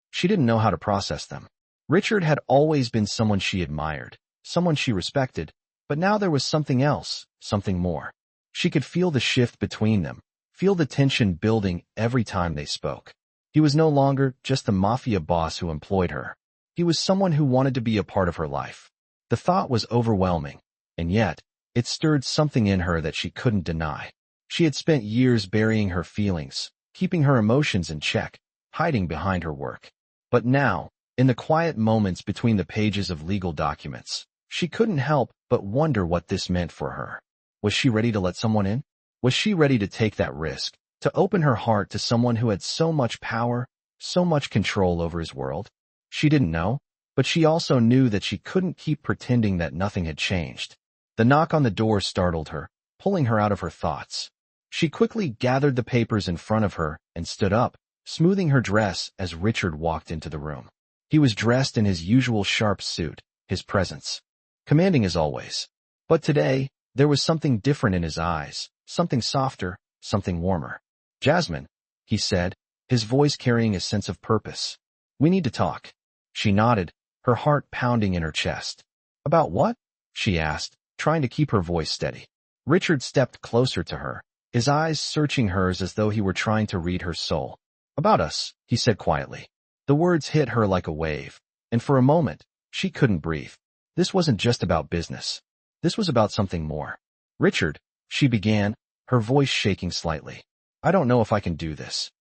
She didn't know how to process them. Richard had always been someone she admired, someone she respected, but now there was something else, something more. She could feel the shift between them, feel the tension building every time they spoke. He was no longer just the Mafia boss who employed her. He was someone who wanted to be a part of her life. The thought was overwhelming, and yet, it stirred something in her that she couldn't deny. She had spent years burying her feelings, keeping her emotions in check, hiding behind her work. But now, in the quiet moments between the pages of legal documents, she couldn't help but wonder what this meant for her. Was she ready to let someone in? Was she ready to take that risk, to open her heart to someone who had so much power, so much control over his world? She didn't know, but she also knew that she couldn't keep pretending that nothing had changed. The knock on the door startled her, pulling her out of her thoughts. She quickly gathered the papers in front of her and stood up, smoothing her dress as Richard walked into the room. He was dressed in his usual sharp suit, his presence commanding as always. But today, there was something different in his eyes, something softer, something warmer. "Jasmine," he said, his voice carrying a sense of purpose. "We need to talk." She nodded, her heart pounding in her chest. "About what?" she asked, trying to keep her voice steady. Richard stepped closer to her, his eyes searching hers as though he were trying to read her soul. "About us," he said quietly. The words hit her like a wave, and for a moment, she couldn't breathe. This wasn't just about business. This was about something more. "Richard," she began, her voice shaking slightly. "I don't know if I can do this."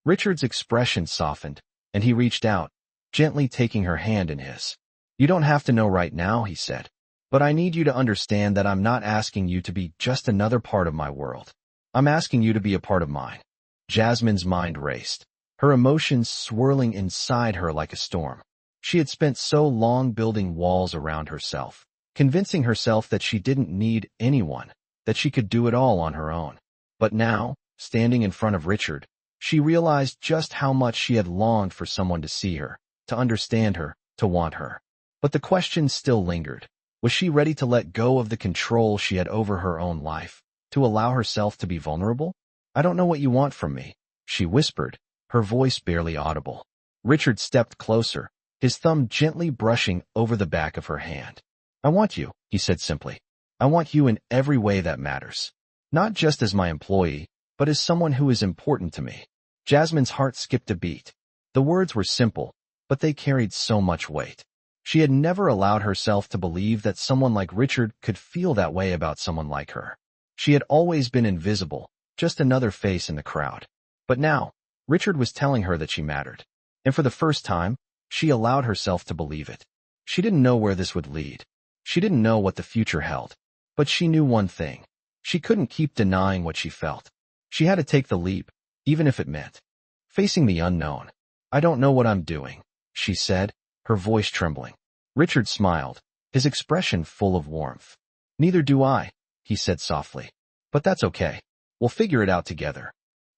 Richard's expression softened, and he reached out, gently taking her hand in his. "You don't have to know right now," he said. "But I need you to understand that I'm not asking you to be just another part of my world. I'm asking you to be a part of mine." Jasmine's mind raced, her emotions swirling inside her like a storm. She had spent so long building walls around herself, convincing herself that she didn't need anyone, that she could do it all on her own. But now, standing in front of Richard, she realized just how much she had longed for someone to see her, to understand her, to want her. But the question still lingered. Was she ready to let go of the control she had over her own life, to allow herself to be vulnerable? "I don't know what you want from me," she whispered, her voice barely audible. Richard stepped closer, his thumb gently brushing over the back of her hand. "I want you," he said simply. "I want you in every way that matters. Not just as my employee, but as someone who is important to me." Jasmine's heart skipped a beat. The words were simple, but they carried so much weight. She had never allowed herself to believe that someone like Richard could feel that way about someone like her. She had always been invisible, just another face in the crowd. But now, Richard was telling her that she mattered. And for the first time, she allowed herself to believe it. She didn't know where this would lead. She didn't know what the future held. But she knew one thing. She couldn't keep denying what she felt. She had to take the leap, even if it meant facing the unknown. "I don't know what I'm doing," she said, her voice trembling. Richard smiled, his expression full of warmth. "Neither do I," he said softly. "But that's okay. We'll figure it out together."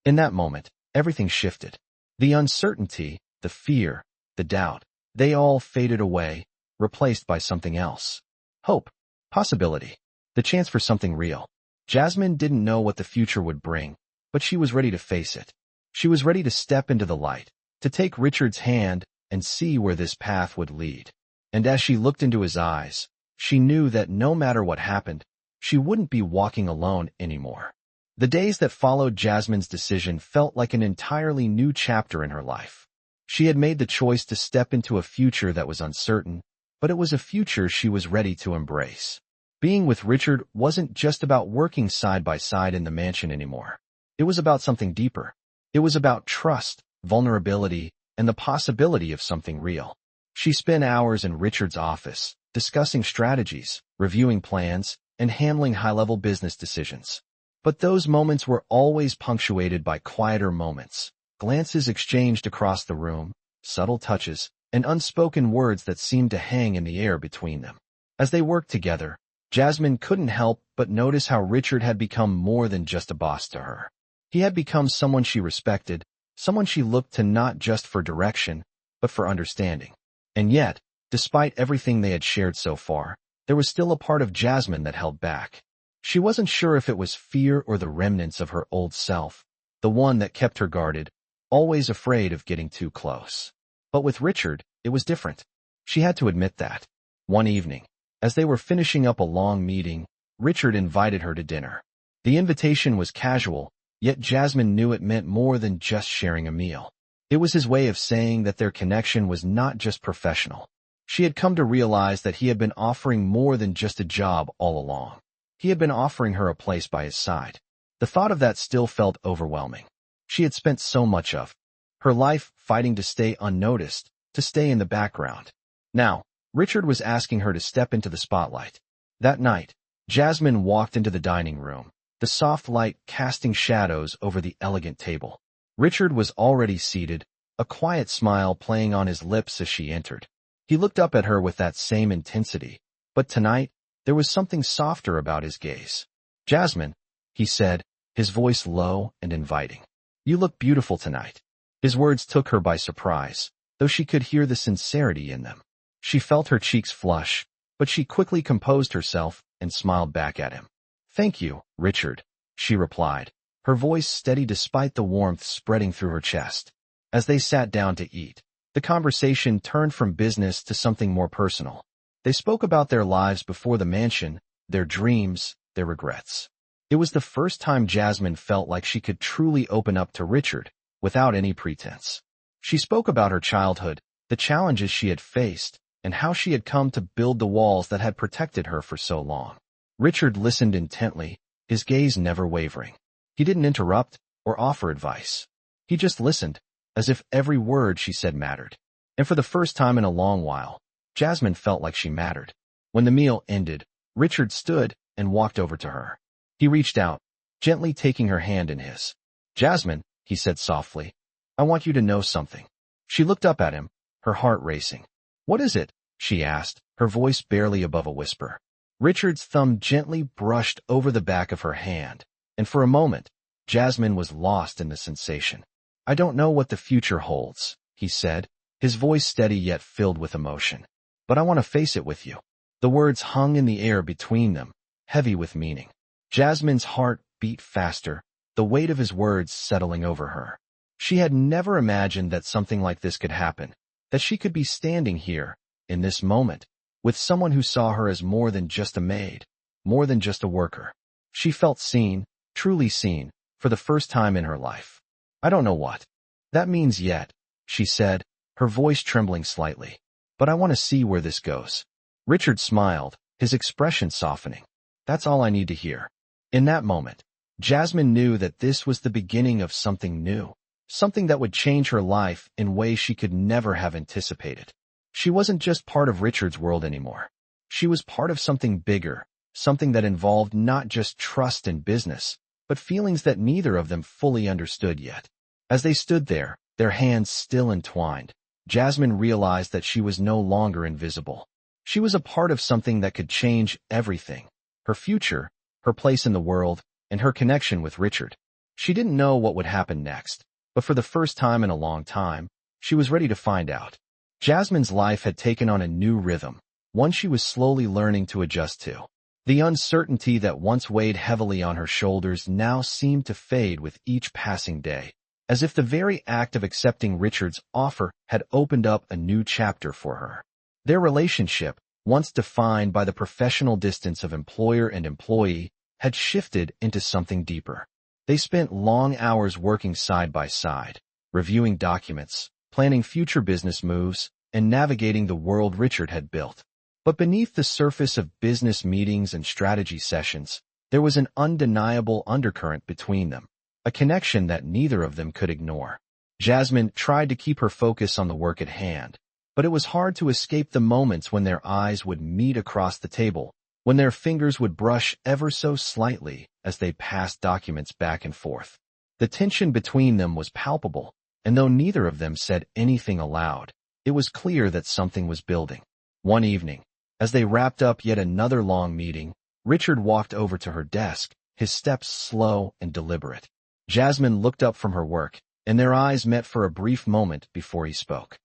In that moment, everything shifted. The uncertainty, the fear, the doubt, they all faded away, replaced by something else. Hope, possibility, the chance for something real. Jasmine didn't know what the future would bring, but she was ready to face it. She was ready to step into the light, to take Richard's hand and see where this path would lead. And as she looked into his eyes, she knew that no matter what happened, she wouldn't be walking alone anymore. The days that followed Jasmine's decision felt like an entirely new chapter in her life. She had made the choice to step into a future that was uncertain, but it was a future she was ready to embrace. Being with Richard wasn't just about working side by side in the mansion anymore. It was about something deeper. It was about trust, vulnerability, and the possibility of something real. She spent hours in Richard's office, discussing strategies, reviewing plans, and handling high-level business decisions. But those moments were always punctuated by quieter moments, glances exchanged across the room, subtle touches, and unspoken words that seemed to hang in the air between them. As they worked together, Jasmine couldn't help but notice how Richard had become more than just a boss to her. He had become someone she respected, someone she looked to not just for direction, but for understanding. And yet, despite everything they had shared so far, there was still a part of Jasmine that held back. She wasn't sure if it was fear or the remnants of her old self, the one that kept her guarded, always afraid of getting too close. But with Richard, it was different. She had to admit that. One evening, as they were finishing up a long meeting, Richard invited her to dinner. The invitation was casual, yet Jasmine knew it meant more than just sharing a meal. It was his way of saying that their connection was not just professional. She had come to realize that he had been offering more than just a job all along. He had been offering her a place by his side. The thought of that still felt overwhelming. She had spent so much of her life fighting to stay unnoticed, to stay in the background. Now, Richard was asking her to step into the spotlight. That night, Jasmine walked into the dining room, the soft light casting shadows over the elegant table. Richard was already seated, a quiet smile playing on his lips as she entered. He looked up at her with that same intensity, but tonight, there was something softer about his gaze. "Jasmine," he said, his voice low and inviting. "You look beautiful tonight." His words took her by surprise, though she could hear the sincerity in them. She felt her cheeks flush, but she quickly composed herself and smiled back at him. "Thank you, Richard," she replied, her voice steady despite the warmth spreading through her chest. As they sat down to eat, the conversation turned from business to something more personal. They spoke about their lives before the mansion, their dreams, their regrets. It was the first time Jasmine felt like she could truly open up to Richard, without any pretense. She spoke about her childhood, the challenges she had faced, and how she had come to build the walls that had protected her for so long. Richard listened intently, his gaze never wavering. He didn't interrupt or offer advice. He just listened, as if every word she said mattered. And for the first time in a long while, Jasmine felt like she mattered. When the meal ended, Richard stood and walked over to her. He reached out, gently taking her hand in his. "Jasmine," he said softly, "I want you to know something." She looked up at him, her heart racing. "What is it?" she asked, her voice barely above a whisper. Richard's thumb gently brushed over the back of her hand, and for a moment, Jasmine was lost in the sensation. "I don't know what the future holds," he said, his voice steady yet filled with emotion. "But I want to face it with you." The words hung in the air between them, heavy with meaning. Jasmine's heart beat faster, the weight of his words settling over her. She had never imagined that something like this could happen, that she could be standing here, in this moment, with someone who saw her as more than just a maid, more than just a worker. She felt seen, truly seen, for the first time in her life. "I don't know what that means yet," she said, her voice trembling slightly. "But I want to see where this goes." Richard smiled, his expression softening. "That's all I need to hear." In that moment, Jasmine knew that this was the beginning of something new, something that would change her life in ways she could never have anticipated. She wasn't just part of Richard's world anymore. She was part of something bigger, something that involved not just trust and business, but feelings that neither of them fully understood yet. As they stood there, their hands still entwined, Jasmine realized that she was no longer invisible. She was a part of something that could change everything: her future, her place in the world, and her connection with Richard. She didn't know what would happen next, but for the first time in a long time, she was ready to find out. Jasmine's life had taken on a new rhythm, one she was slowly learning to adjust to. The uncertainty that once weighed heavily on her shoulders now seemed to fade with each passing day, as if the very act of accepting Richard's offer had opened up a new chapter for her. Their relationship, once defined by the professional distance of employer and employee, had shifted into something deeper. They spent long hours working side by side, reviewing documents, planning future business moves, and navigating the world Richard had built. But beneath the surface of business meetings and strategy sessions, there was an undeniable undercurrent between them, a connection that neither of them could ignore. Jasmine tried to keep her focus on the work at hand, but it was hard to escape the moments when their eyes would meet across the table, when their fingers would brush ever so slightly as they passed documents back and forth. The tension between them was palpable, and though neither of them said anything aloud, it was clear that something was building. One evening, as they wrapped up yet another long meeting, Richard walked over to her desk, his steps slow and deliberate. Jasmine looked up from her work, and their eyes met for a brief moment before he spoke.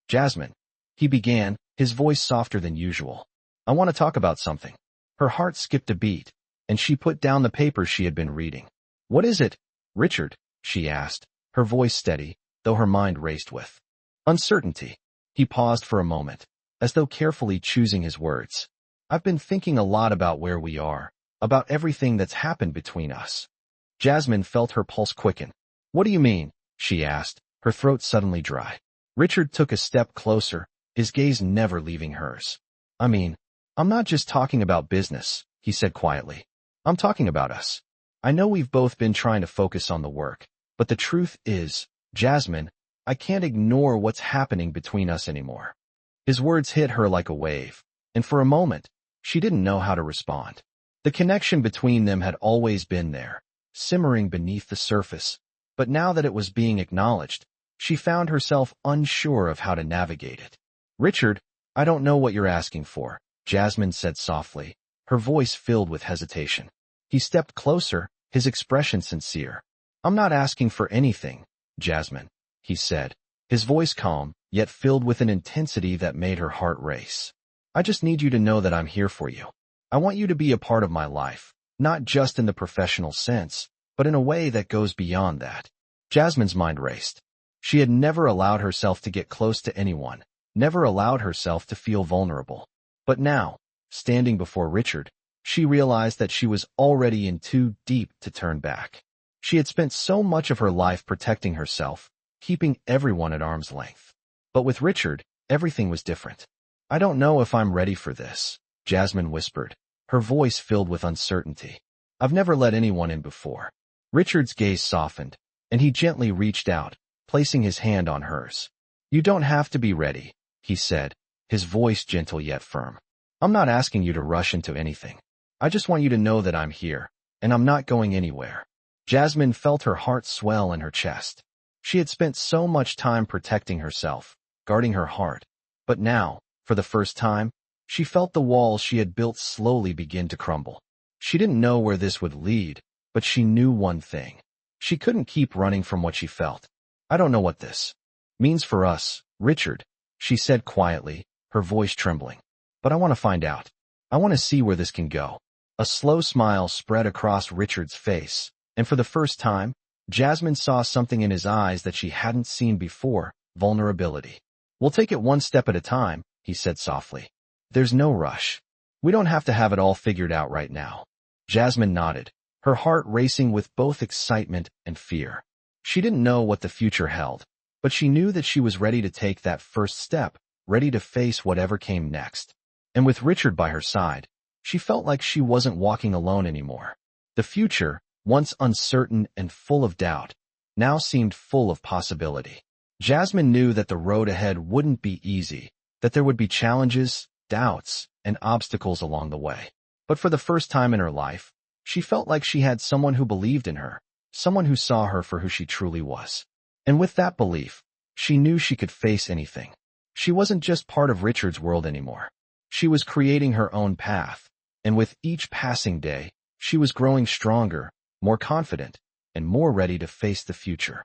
"Jasmine," he began, his voice softer than usual. "I want to talk about something." Her heart skipped a beat, and she put down the paper she had been reading. "What is it, Richard?" she asked, her voice steady, though her mind raced with uncertainty. He paused for a moment, as though carefully choosing his words. "I've been thinking a lot about where we are, about everything that's happened between us." Jasmine felt her pulse quicken. "What do you mean?" she asked, her throat suddenly dry. Richard took a step closer, his gaze never leaving hers. "I mean, I'm not just talking about business," he said quietly. "I'm talking about us. I know we've both been trying to focus on the work, but the truth is, Jasmine, I can't ignore what's happening between us anymore." His words hit her like a wave, and for a moment, she didn't know how to respond. The connection between them had always been there, simmering beneath the surface, but now that it was being acknowledged, she found herself unsure of how to navigate it. "Richard, I don't know what you're asking for," Jasmine said softly, her voice filled with hesitation. He stepped closer, his expression sincere. "I'm not asking for anything, Jasmine," he said, his voice calm, yet filled with an intensity that made her heart race. "I just need you to know that I'm here for you. I want you to be a part of my life, not just in the professional sense, but in a way that goes beyond that." Jasmine's mind raced. She had never allowed herself to get close to anyone, never allowed herself to feel vulnerable. But now, standing before Richard, she realized that she was already in too deep to turn back. She had spent so much of her life protecting herself, keeping everyone at arm's length. But with Richard, everything was different. "I don't know if I'm ready for this," Jasmine whispered, her voice filled with uncertainty. "I've never let anyone in before." Richard's gaze softened, and he gently reached out, placing his hand on hers. "You don't have to be ready," he said, his voice gentle yet firm. "I'm not asking you to rush into anything. I just want you to know that I'm here, and I'm not going anywhere." Jasmine felt her heart swell in her chest. She had spent so much time protecting herself, guarding her heart, but now, for the first time, she felt the walls she had built slowly begin to crumble. She didn't know where this would lead, but she knew one thing. She couldn't keep running from what she felt. "I don't know what this means for us, Richard," she said quietly, her voice trembling. "But I want to find out. I want to see where this can go." A slow smile spread across Richard's face, and for the first time, Jasmine saw something in his eyes that she hadn't seen before, vulnerability. "We'll take it one step at a time," he said softly. "There's no rush. We don't have to have it all figured out right now." Jasmine nodded, her heart racing with both excitement and fear. She didn't know what the future held, but she knew that she was ready to take that first step, ready to face whatever came next. And with Richard by her side, she felt like she wasn't walking alone anymore. The future, once uncertain and full of doubt, now seemed full of possibility. Jasmine knew that the road ahead wouldn't be easy, that there would be challenges, doubts, and obstacles along the way. But for the first time in her life, she felt like she had someone who believed in her, someone who saw her for who she truly was. And with that belief, she knew she could face anything. She wasn't just part of Richard's world anymore. She was creating her own path, and with each passing day, she was growing stronger, more confident, and more ready to face the future.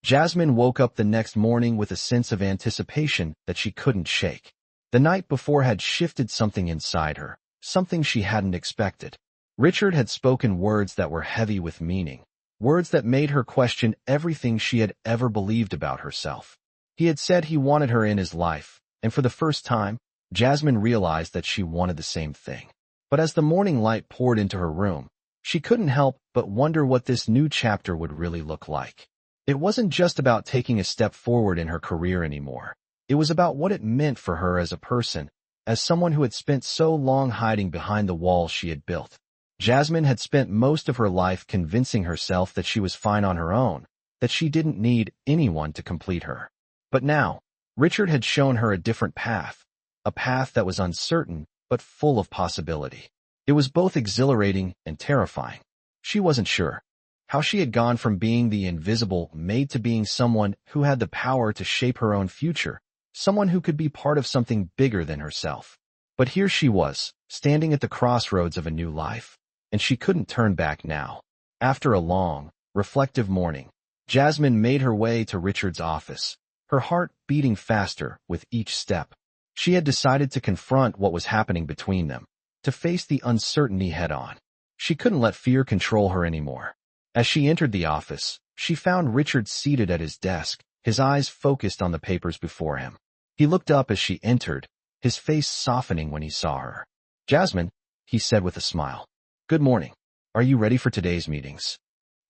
Jasmine woke up the next morning with a sense of anticipation that she couldn't shake. The night before had shifted something inside her, something she hadn't expected. Richard had spoken words that were heavy with meaning, words that made her question everything she had ever believed about herself. He had said he wanted her in his life, and for the first time, Jasmine realized that she wanted the same thing. But as the morning light poured into her room, she couldn't help but wonder what this new chapter would really look like. It wasn't just about taking a step forward in her career anymore. It was about what it meant for her as a person, as someone who had spent so long hiding behind the walls she had built. Jasmine had spent most of her life convincing herself that she was fine on her own, that she didn't need anyone to complete her. But now, Richard had shown her a different path, a path that was uncertain but full of possibility. It was both exhilarating and terrifying. She wasn't sure how she had gone from being the invisible Maid to being someone who had the power to shape her own future, someone who could be part of something bigger than herself. But here she was, standing at the crossroads of a new life, and she couldn't turn back now. After a long, reflective morning, Jasmine made her way to Richard's office, her heart beating faster with each step. She had decided to confront what was happening between them, to face the uncertainty head-on. She couldn't let fear control her anymore. As she entered the office, she found Richard seated at his desk, his eyes focused on the papers before him. He looked up as she entered, his face softening when he saw her. "Jasmine," he said with a smile. "Good morning. Are you ready for today's meetings?"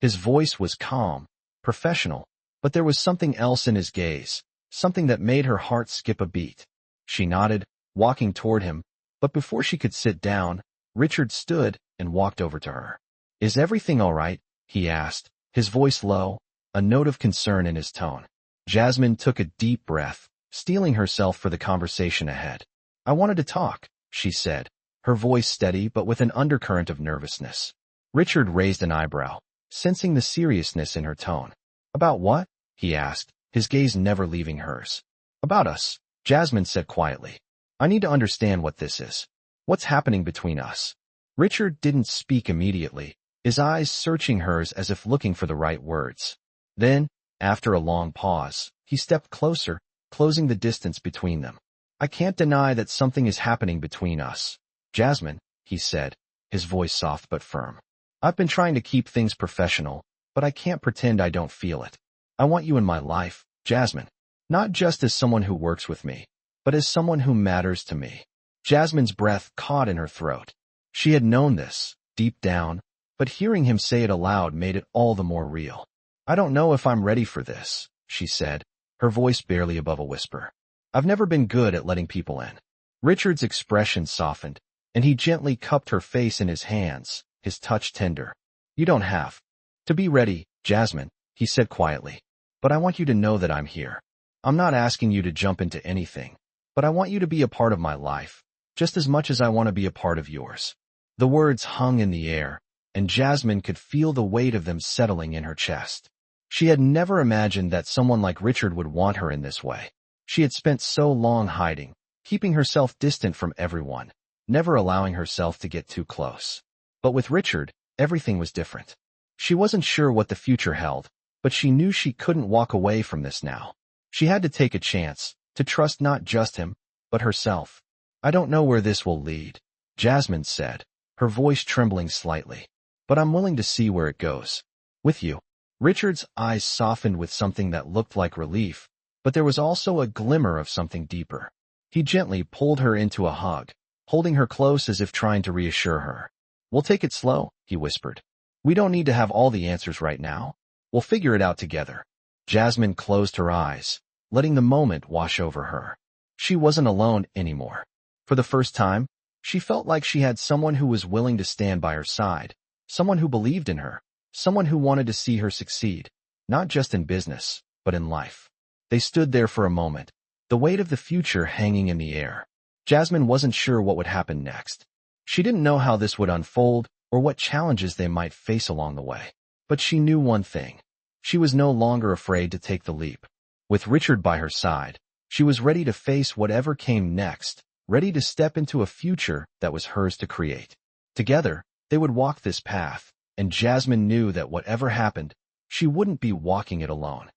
His voice was calm, professional, but there was something else in his gaze, something that made her heart skip a beat. She nodded, walking toward him, but before she could sit down, Richard stood and walked over to her. "Is everything all right?" he asked, his voice low, a note of concern in his tone. Jasmine took a deep breath, steeling herself for the conversation ahead. "I wanted to talk," she said, her voice steady but with an undercurrent of nervousness. Richard raised an eyebrow, sensing the seriousness in her tone. "About what?" he asked, his gaze never leaving hers. "About us," Jasmine said quietly. "I need to understand what this is. What's happening between us?" Richard didn't speak immediately, his eyes searching hers as if looking for the right words. Then, after a long pause, he stepped closer, closing the distance between them. "I can't deny that something is happening between us, Jasmine," he said, his voice soft but firm. "I've been trying to keep things professional, but I can't pretend I don't feel it. I want you in my life, Jasmine. Not just as someone who works with me, but as someone who matters to me." Jasmine's breath caught in her throat. She had known this, deep down, but hearing him say it aloud made it all the more real. "I don't know if I'm ready for this," she said, her voice barely above a whisper. "I've never been good at letting people in." Richard's expression softened, and he gently cupped her face in his hands, his touch tender. "You don't have to be ready, Jasmine," he said quietly. "But I want you to know that I'm here. I'm not asking you to jump into anything, but I want you to be a part of my life, just as much as I want to be a part of yours." The words hung in the air, and Jasmine could feel the weight of them settling in her chest. She had never imagined that someone like Richard would want her in this way. She had spent so long hiding, keeping herself distant from everyone, never allowing herself to get too close. But with Richard, everything was different. She wasn't sure what the future held, but she knew she couldn't walk away from this now. She had to take a chance, to trust not just him, but herself. "I don't know where this will lead," Jasmine said, her voice trembling slightly, "but I'm willing to see where it goes. With you." Richard's eyes softened with something that looked like relief, but there was also a glimmer of something deeper. He gently pulled her into a hug, holding her close as if trying to reassure her. "We'll take it slow," he whispered. "We don't need to have all the answers right now. We'll figure it out together." Jasmine closed her eyes, letting the moment wash over her. She wasn't alone anymore. For the first time, she felt like she had someone who was willing to stand by her side, someone who believed in her, someone who wanted to see her succeed, not just in business, but in life. They stood there for a moment, the weight of the future hanging in the air. Jasmine wasn't sure what would happen next. She didn't know how this would unfold or what challenges they might face along the way. But she knew one thing. She was no longer afraid to take the leap. With Richard by her side, she was ready to face whatever came next, ready to step into a future that was hers to create. Together, they would walk this path, and Jasmine knew that whatever happened, she wouldn't be walking it alone.